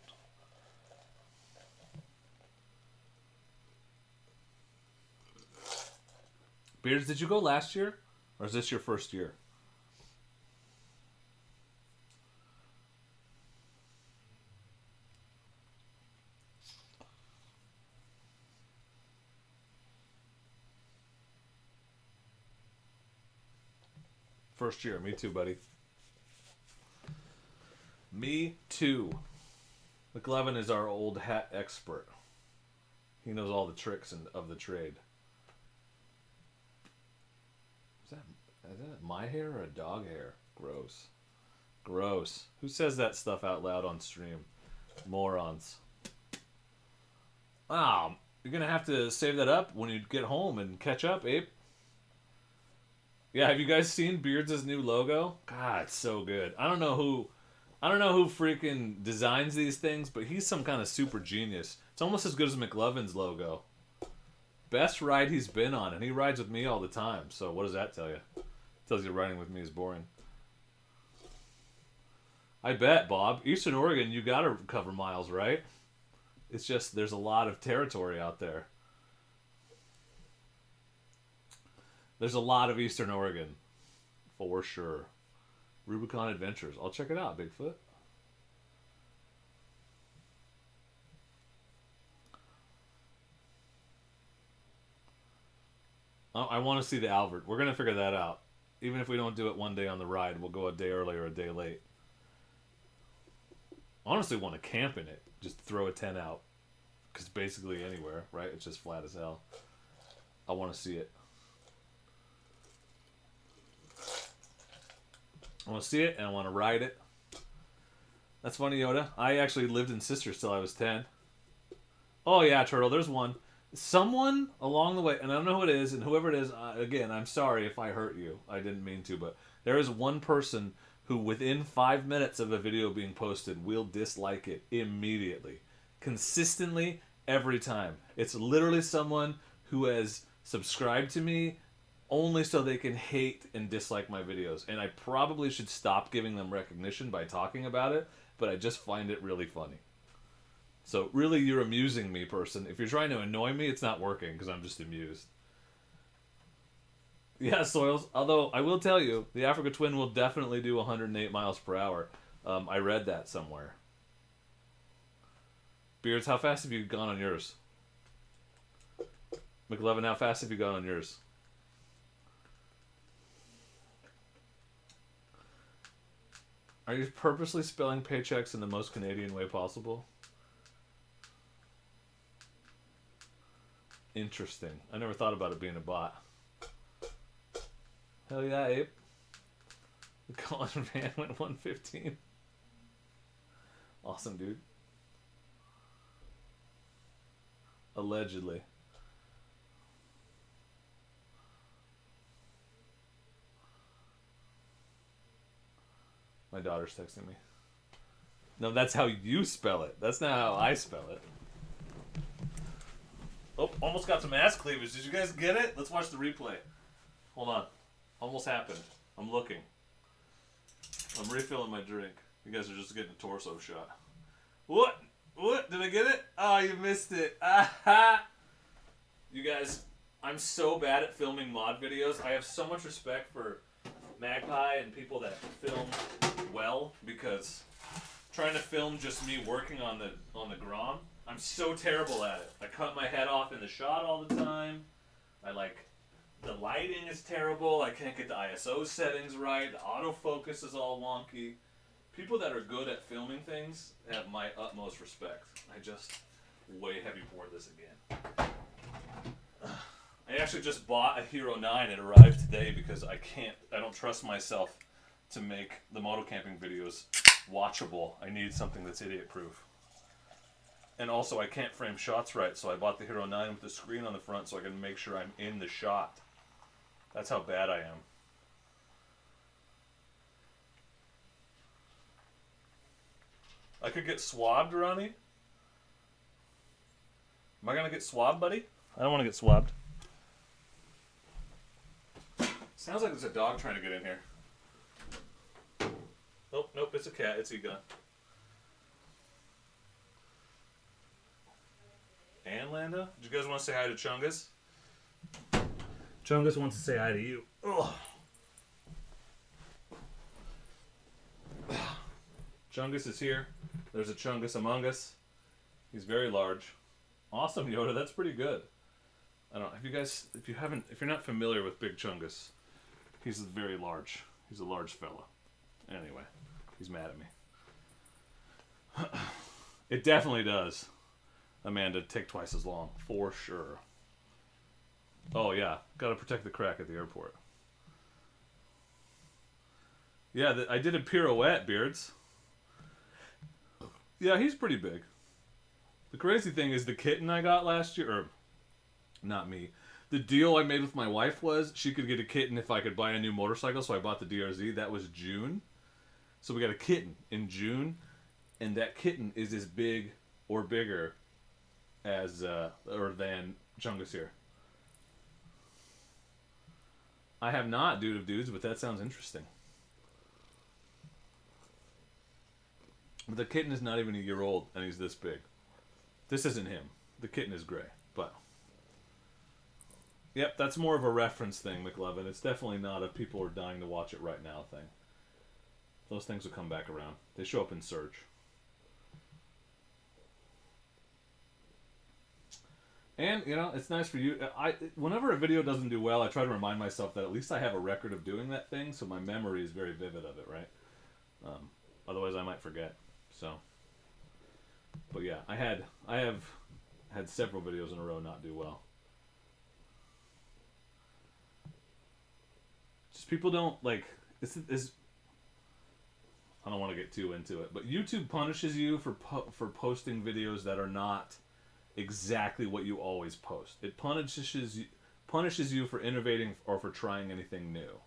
Beards, did you go last year? Or is this your first year? First year. Me too, buddy. Me too. McLevin is our old hat expert. He knows all the tricks of the trade. Is that my hair or a dog hair? Gross. Gross. Who says that stuff out loud on stream? Morons. Wow. You're going to have to save that up when you get home and catch up, Abe. Yeah, have you guys seen Beards' new logo? God, it's so good. I don't know who freaking designs these things, but he's some kind of super genius. It's almost as good as McLevin's logo. Best ride he's been on, and he rides with me all the time. So what does that tell you? It tells you riding with me is boring. I bet, Bob. Eastern Oregon, you gotta cover miles, right? It's just there's a lot of territory out there. There's a lot of Eastern Oregon, for sure. Rubicon Adventures. I'll check it out, Bigfoot. I want to see the Albert. We're going to figure that out. Even if we don't do it one day on the ride, we'll go a day early or a day late. I honestly want to camp in it. Just throw a tent out. Because basically anywhere, right? It's just flat as hell. I want to see it. I want to see it, and I want to ride it. That's funny, Yoda. I actually lived in Sisters till I was 10. Oh, yeah, Turtle, there's one. Someone along the way, and I don't know who it is, and whoever it is, again, I'm sorry if I hurt you. I didn't mean to, but there is one person who, within 5 minutes of a video being posted, will dislike it immediately. Consistently, every time. It's literally someone who has subscribed to me only so they can hate and dislike my videos. And I probably should stop giving them recognition by talking about it, but I just find it really funny. So really, you're amusing me, person. If you're trying to annoy me, it's not working because I'm just amused. Yeah, Soils. Although, I will tell you, the Africa Twin will definitely do 108 miles per hour. I read that somewhere. Beards, how fast have you gone on yours? McLevin, how fast have you gone on yours? Are you purposely spelling paychecks in the most Canadian way possible? Interesting. I never thought about it being a bot. Hell yeah, Ape. The Colin van went 115. Awesome, dude. Allegedly. My daughter's texting me. No, that's how you spell it. That's not how I spell it. Oh, almost got some ass cleavage. Did you guys get it? Let's watch the replay. Hold on. Almost happened. I'm looking. I'm refilling my drink. You guys are just getting a torso shot. What? What? Did I get it? Oh, you missed it. Aha! You guys, I'm so bad at filming mod videos. I have so much respect for Magpie and people that film well, because trying to film just me working on the Grom, I'm so terrible at it. I cut my head off in the shot all the time. The lighting is terrible. I can't get the ISO settings right. The autofocus is all wonky. People that are good at filming things have my utmost respect. I just way heavy pour this again. I actually just bought a Hero 9. It arrived today because I don't trust myself to make the motocamping videos watchable. I need something that's idiot proof. And also I can't frame shots right, so I bought the Hero 9 with the screen on the front so I can make sure I'm in the shot. That's how bad I am. I could get swabbed, Ronnie. Am I going to get swabbed, buddy? I don't want to get swabbed. Sounds like there's a dog trying to get in here. Nope, nope, it's a cat. It's Egon. And Landa? Did you guys want to say hi to Chungus? Chungus wants to say hi to you. Ugh. Chungus is here. There's a Chungus among us. He's very large. Awesome, Yoda. That's pretty good. I don't know. If you're not familiar with Big Chungus, he's very large. He's a large fella. Anyway, he's mad at me. It definitely does, Amanda, take twice as long. For sure. Oh, yeah. Gotta protect the crack at the airport. Yeah, I did a pirouette, Beards. Yeah, he's pretty big. The crazy thing is the kitten I got last year, or not me, the deal I made with my wife was she could get a kitten if I could buy a new motorcycle, so I bought the DRZ. That was June. So we got a kitten in June, and that kitten is as big or bigger as, or than Chungus here. I have not, Dude of Dudes, but that sounds interesting. But the kitten is not even a year old, and he's this big. This isn't him. The kitten is gray, but... Yep, that's more of a reference thing, McLovin. It's definitely not a people are dying to watch it right now thing. Those things will come back around. They show up in search. And, you know, it's nice for you. Whenever a video doesn't do well, I try to remind myself that at least I have a record of doing that thing, so my memory is very vivid of it, right? Otherwise, I might forget. So, but yeah, I have had several videos in a row not do well. Just people don't like. It's I don't want to get too into it, but YouTube punishes you for posting videos that are not exactly what you always post. It punishes you for innovating or for trying anything new.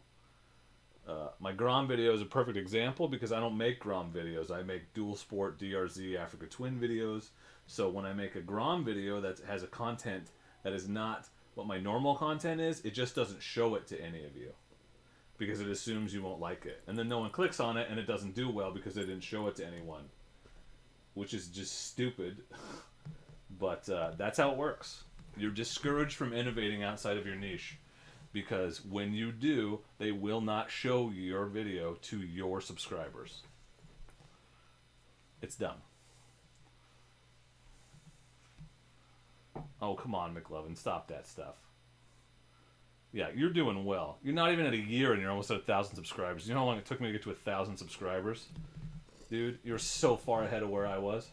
My Grom video is a perfect example because I don't make Grom videos. I make dual sport, DRZ, Africa Twin videos. So when I make a Grom video that has a content that is not what my normal content is, it just doesn't show it to any of you because it assumes you won't like it. And then no one clicks on it and it doesn't do well because they didn't show it to anyone, which is just stupid. But that's how it works. You're discouraged from innovating outside of your niche. Because when you do, they will not show your video to your subscribers. It's dumb. Oh, come on, McLovin. Stop that stuff. Yeah, you're doing well. You're not even at a year and you're almost at 1,000 subscribers. You know how long it took me to get to 1,000 subscribers? Dude, you're so far ahead of where I was.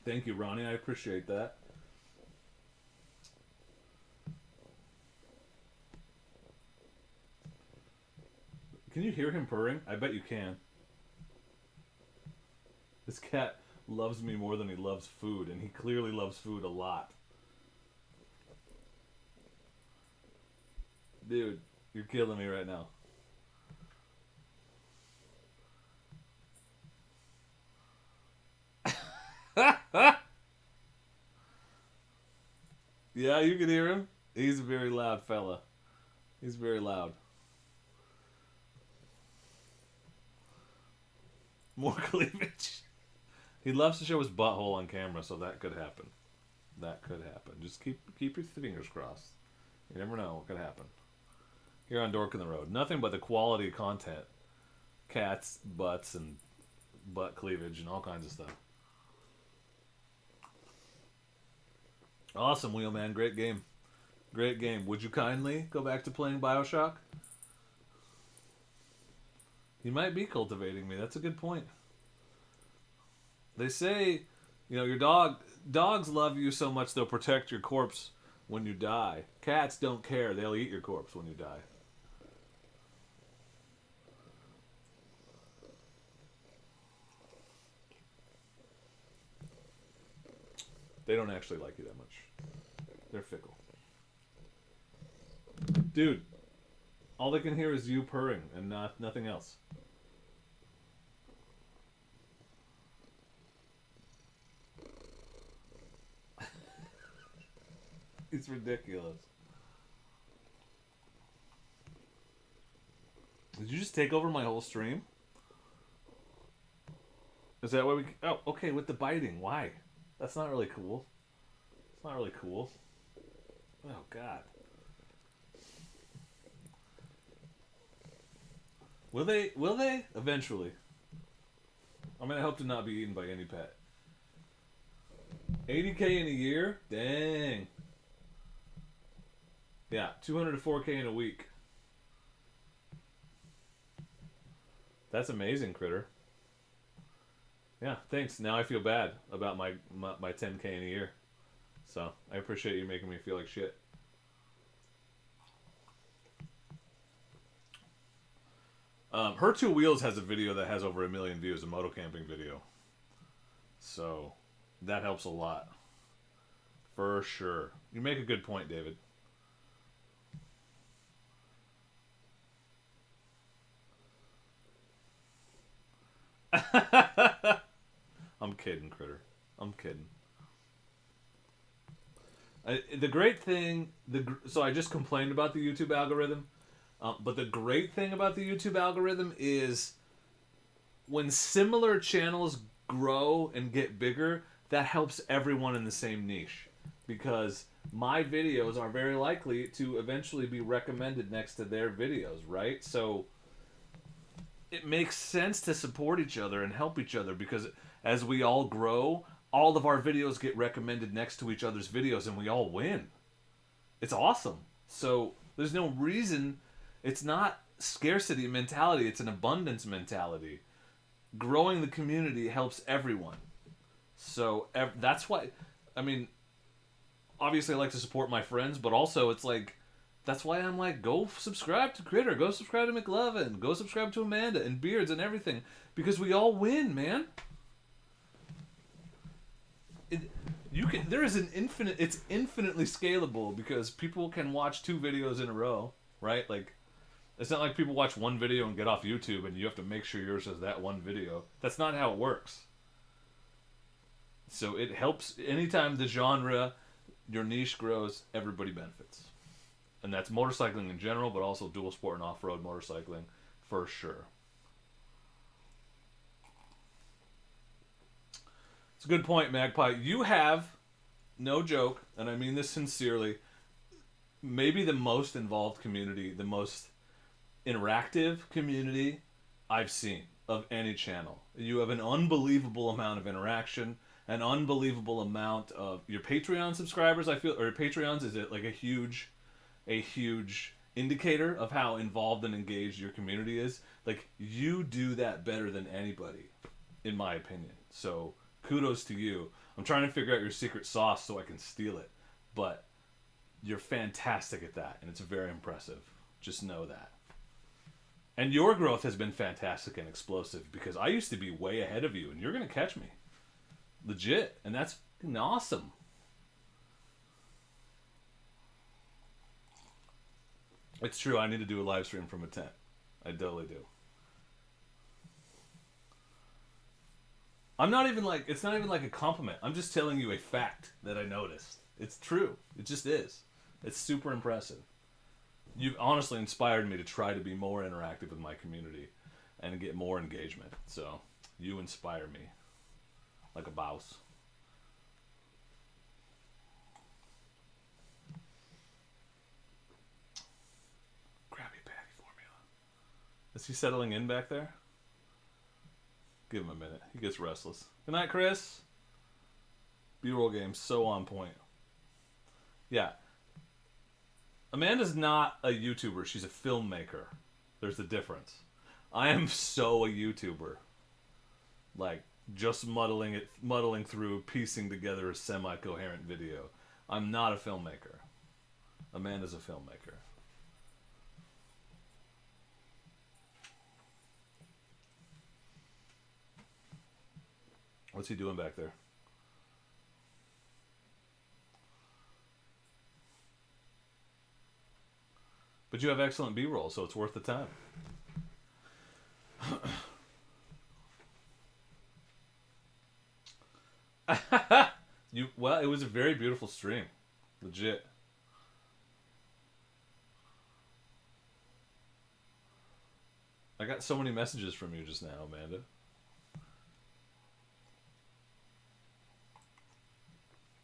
Thank you, Ronnie. I appreciate that. Can you hear him purring? I bet you can. This cat loves me more than he loves food, and he clearly loves food a lot. Dude, you're killing me right now. Yeah, you can hear him. He's a very loud fella. He's very loud. More cleavage. He loves to show his butthole on camera, so that could happen. That could happen. Just keep your fingers crossed. You never know what could happen. Here on Dork in the Road. Nothing but the quality content. Cats, butts, and butt cleavage, and all kinds of stuff. Awesome, Wheelman. Great game. Great game. Would you kindly go back to playing BioShock? He might be cultivating me. That's a good point. They say, you know, your dogs love you so much they'll protect your corpse when you die. Cats don't care. They'll eat your corpse when you die. They don't actually like you that much. They're fickle. Dude, all they can hear is you purring and nothing else. It's ridiculous. Did you just take over my whole stream? Is that why we... Oh, okay, with the biting. Why? That's not really cool. It's not really cool. Oh, God. Will they? Will they? Eventually. I mean, I hope to not be eaten by any pet. 80K in a year? Dang. Yeah, 200 to 4K in a week. That's amazing, Critter. Yeah, thanks. Now I feel bad about my 10K in a year. So, I appreciate you making me feel like shit. Her Two Wheels has a video that has over 1 million views, a motocamping video. So, that helps a lot. For sure. You make a good point, David. I'm kidding, Critter. I'm kidding. The great thing, so I just complained about the YouTube algorithm, but the great thing about the YouTube algorithm is when similar channels grow and get bigger, that helps everyone in the same niche, because my videos are very likely to eventually be recommended next to their videos, right? So it makes sense to support each other and help each other, because as we all grow, all of our videos get recommended next to each other's videos and we all win. It's awesome. So there's no reason. It's not scarcity mentality, it's an abundance mentality. Growing the community helps everyone. So that's why, I mean, obviously I like to support my friends, but also it's like, that's why I'm like, go subscribe to Critter, go subscribe to McLovin, go subscribe to Amanda and Beards and everything, because we all win, man. It's infinitely scalable, because people can watch 2 videos in a row, right? Like, it's not like people watch one video and get off YouTube and you have to make sure yours is that one video. That's not how it works. So it helps anytime the genre, your niche grows, everybody benefits. And that's motorcycling in general, but also dual sport and off-road motorcycling for sure. It's a good point, Magpie. You have, no joke, and I mean this sincerely, maybe the most involved community, the most interactive community I've seen of any channel. You have an unbelievable amount of interaction, an unbelievable amount of your Patreon subscribers, I feel, or Patreons, is it like a huge indicator of how involved and engaged your community is. Like, you do that better than anybody, in my opinion. So kudos to you. I'm trying to figure out your secret sauce so I can steal it, but you're fantastic at that, and it's very impressive. Just know that. And your growth has been fantastic and explosive, because I used to be way ahead of you, and you're going to catch me. Legit. And that's awesome. It's true, I need to do a live stream from a tent. I totally do. I'm not even like, it's not even like a compliment. I'm just telling you a fact that I noticed. It's true. It just is. It's super impressive. You've honestly inspired me to try to be more interactive with my community and get more engagement. So, you inspire me like a boss. Krabby Patty formula. Is he settling in back there? Give him a minute. He gets restless. Good night, Chris. B-roll game so on point. Yeah. Amanda's not a YouTuber. She's a filmmaker. There's a difference. I am so a YouTuber. Like, just muddling through, piecing together a semi-coherent video. I'm not a filmmaker. Amanda's a filmmaker. What's he doing back there? But you have excellent B-roll, so it's worth the time. Well, it was a very beautiful stream. Legit. I got so many messages from you just now, Amanda.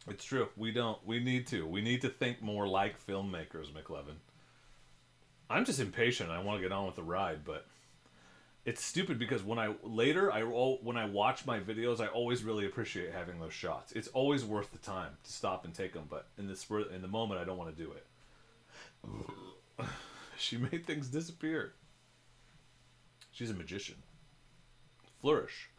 It's true. We don't. We need to. We need to think more like filmmakers, McLevin. I'm just impatient. I want to get on with the ride, but it's stupid because when I watch my videos, I always really appreciate having those shots. It's always worth the time to stop and take them, but in the moment, I don't want to do it. She made things disappear. She's a magician. Flourish.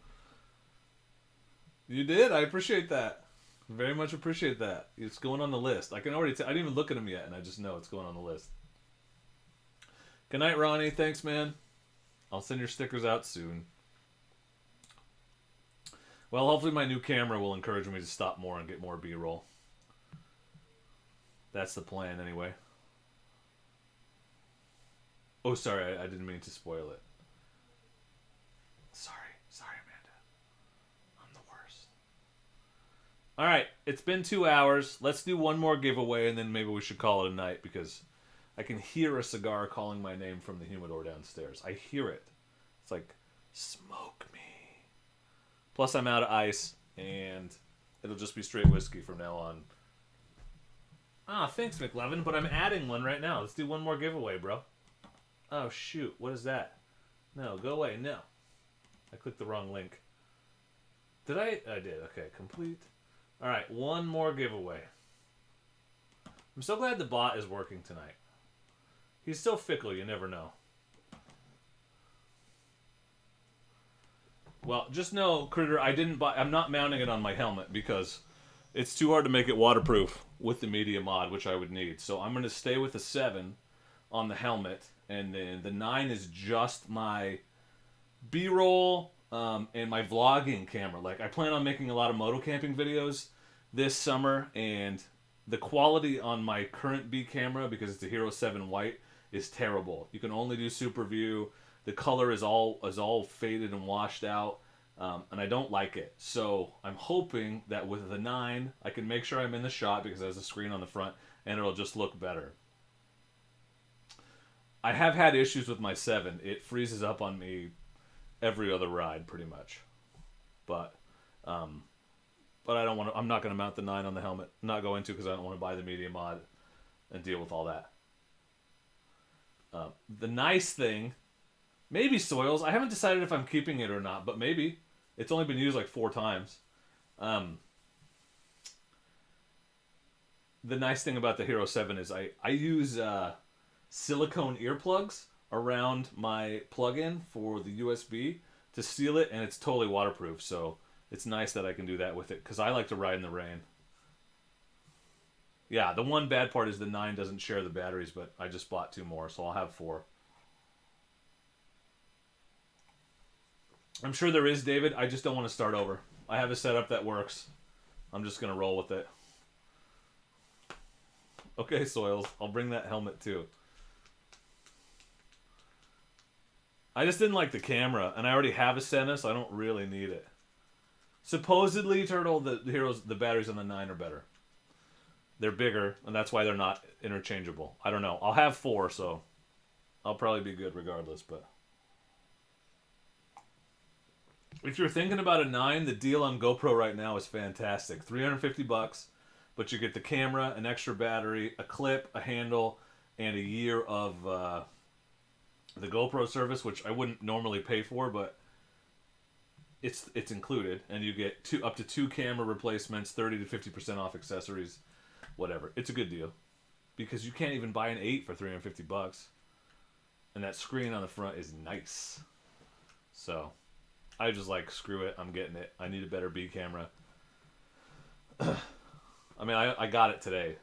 You did. I appreciate that. Very much appreciate that. It's going on the list. I can already I didn't even look at them yet, and I just know it's going on the list. Good night, Ronnie. Thanks, man. I'll send your stickers out soon. Well, hopefully my new camera will encourage me to stop more and get more B-roll. That's the plan, anyway. Oh, sorry. I didn't mean to spoil it. Sorry, Amanda. I'm the worst. All right, it's been 2 hours. Let's do one more giveaway, and then maybe we should call it a night, because I can hear a cigar calling my name from the humidor downstairs. I hear it. It's like, smoke me. Plus, I'm out of ice, and it'll just be straight whiskey from now on. Ah, thanks, McLevin, but I'm adding one right now. Let's do one more giveaway, bro. Oh, shoot. What is that? No, go away. No. I clicked the wrong link. Did I? I did. Okay, complete. All right, one more giveaway. I'm so glad the bot is working tonight. He's so fickle, you never know. Well, just know, Critter, I'm not mounting it on my helmet because it's too hard to make it waterproof with the media mod, which I would need. So I'm going to stay with the 7 on the helmet, and then the 9 is just my B-roll and my vlogging camera. Like, I plan on making a lot of motocamping videos this summer, and the quality on my current B camera, because it's a Hero 7 white, is terrible. You can only do super view. The color is all faded and washed out, and I don't like it. So I'm hoping that with the 9, I can make sure I'm in the shot because there's a screen on the front, and it'll just look better. I have had issues with my 7. It freezes up on me every other ride, pretty much. But I don't want to. I'm not going to mount the 9 on the helmet. I'm not going to, because I don't want to buy the media mod and deal with all that. The nice thing, maybe soils. I haven't decided if I'm keeping it or not, but maybe. It's only been used like 4 times. The nice thing about the Hero 7 is I use silicone earplugs around my plug-in for the USB to seal it, and it's totally waterproof, so it's nice that I can do that with it, because I like to ride in the rain. Yeah, the one bad part is the 9 doesn't share the batteries, but I just bought 2 more, so I'll have 4. I'm sure there is, David. I just don't want to start over. I have a setup that works. I'm just going to roll with it. Okay, Soils. I'll bring that helmet too. I just didn't like the camera, and I already have a Senna, so I don't really need it. Supposedly, Turtle, the batteries on the 9 are better. They're bigger, and that's why they're not interchangeable. I don't know. I'll have 4, so I'll probably be good regardless, but if you're thinking about a 9, the deal on GoPro right now is fantastic. $350, but you get the camera, an extra battery, a clip, a handle, and a year of the GoPro service, which I wouldn't normally pay for, but it's included, and you get up to 2 camera replacements, 30 to 50% off accessories, whatever. It's a good deal, because you can't even buy an 8 for $350, and that screen on the front is nice. So I just like, screw it, I'm getting it. I need a better B camera. I mean, I got it today.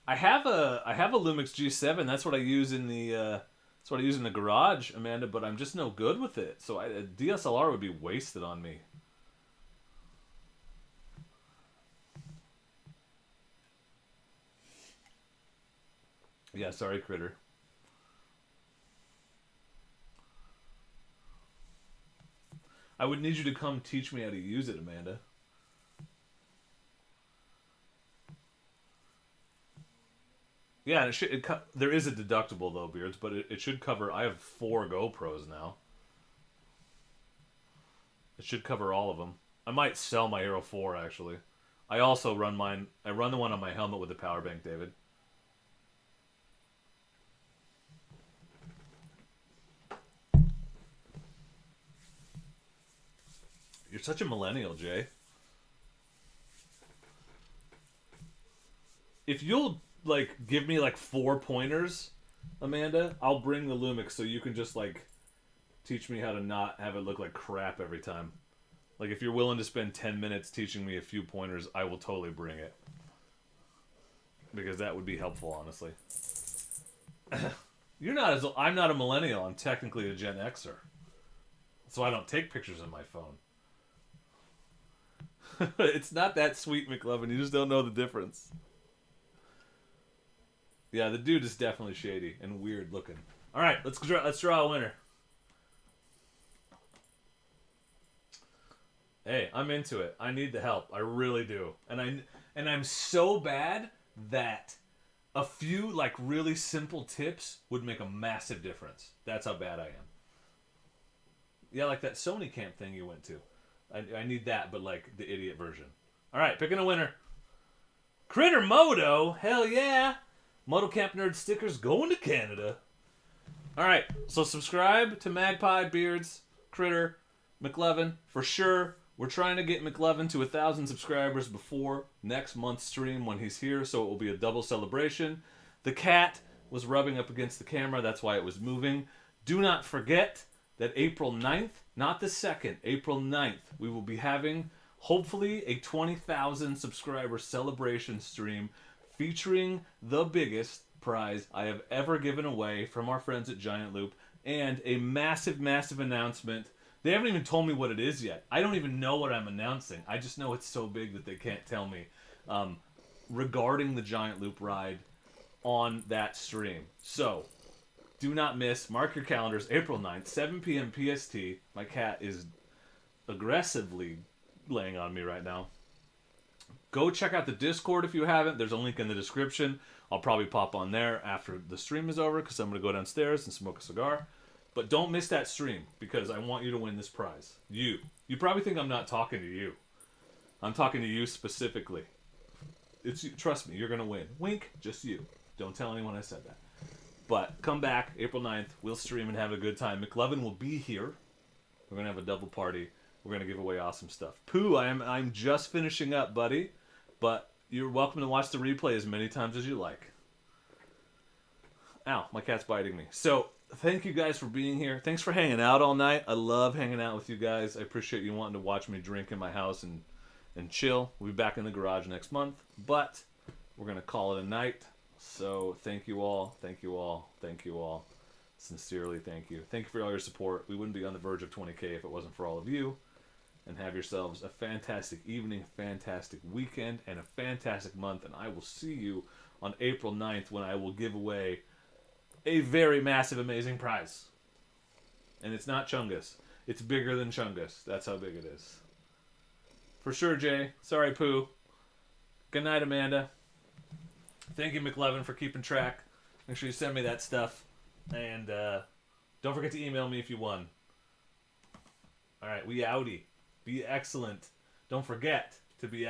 I have a Lumix G7. That's what I use in the garage, Amanda. But I'm just no good with it. So a DSLR would be wasted on me. Yeah, sorry, Critter. I would need you to come teach me how to use it, Amanda. Yeah, and there is a deductible, though, Beards, but it should cover... I have 4 GoPros now. It should cover all of them. I might sell my Hero 4, actually. I also run mine. I run the one on my helmet with the power bank, David. You're such a millennial, Jay. If you'll like give me like 4 pointers, Amanda, I'll bring the Lumix so you can just like teach me how to not have it look like crap every time. Like if you're willing to spend 10 minutes teaching me a few pointers, I will totally bring it. Because that would be helpful, honestly. I'm not a millennial, I'm technically a Gen Xer. So I don't take pictures on my phone. It's not that sweet, McLovin. You just don't know the difference. Yeah, the dude is definitely shady and weird looking. All right, let's draw a winner. Hey, I'm into it. I need the help. I really do. And I'm so bad that a few like really simple tips would make a massive difference. That's how bad I am. Yeah, like that Sony camp thing you went to. I need that, but like the idiot version. All right, picking a winner. Critter Moto, hell yeah! Moto Camp Nerd stickers going to Canada. All right, so subscribe to Magpie, Beards, Critter, McLovin for sure. We're trying to get McLovin to 1,000 subscribers before next month's stream when he's here, so it will be a double celebration. The cat was rubbing up against the camera, that's why it was moving. Do not forget that April 9th, not the 2nd, April 9th, we will be having, hopefully, a 20,000 subscriber celebration stream featuring the biggest prize I have ever given away from our friends at Giant Loop, and a massive, massive announcement. They haven't even told me what it is yet. I don't even know what I'm announcing. I just know it's so big that they can't tell me regarding the Giant Loop ride on that stream. So, do not miss. Mark your calendars. April 9th, 7 p.m. PST. My cat is aggressively laying on me right now. Go check out the Discord if you haven't. There's a link in the description. I'll probably pop on there after the stream is over because I'm going to go downstairs and smoke a cigar. But don't miss that stream because I want you to win this prize. You probably think I'm not talking to you. I'm talking to you specifically. Trust me, you're going to win. Wink, just you. Don't tell anyone I said that. But come back April 9th. We'll stream and have a good time. McLovin will be here. We're going to have a double party. We're going to give away awesome stuff. Pooh, I'm just finishing up, buddy. But you're welcome to watch the replay as many times as you like. Ow, my cat's biting me. So, thank you guys for being here. Thanks for hanging out all night. I love hanging out with you guys. I appreciate you wanting to watch me drink in my house and chill. We'll be back in the garage next month. But we're going to call it a night. So, thank you all. Thank you all. Thank you all. Sincerely, thank you. Thank you for all your support. We wouldn't be on the verge of 20K if it wasn't for all of you. And have yourselves a fantastic evening, fantastic weekend, and a fantastic month. And I will see you on April 9th when I will give away a very massive, amazing prize. And it's not Chungus. It's bigger than Chungus. That's how big it is. For sure, Jay. Sorry, Pooh. Good night, Amanda. Thank you, McLovin, for keeping track. Make sure you send me that stuff. And don't forget to email me if you won. All right, we outie. Be excellent. Don't forget to be excellent.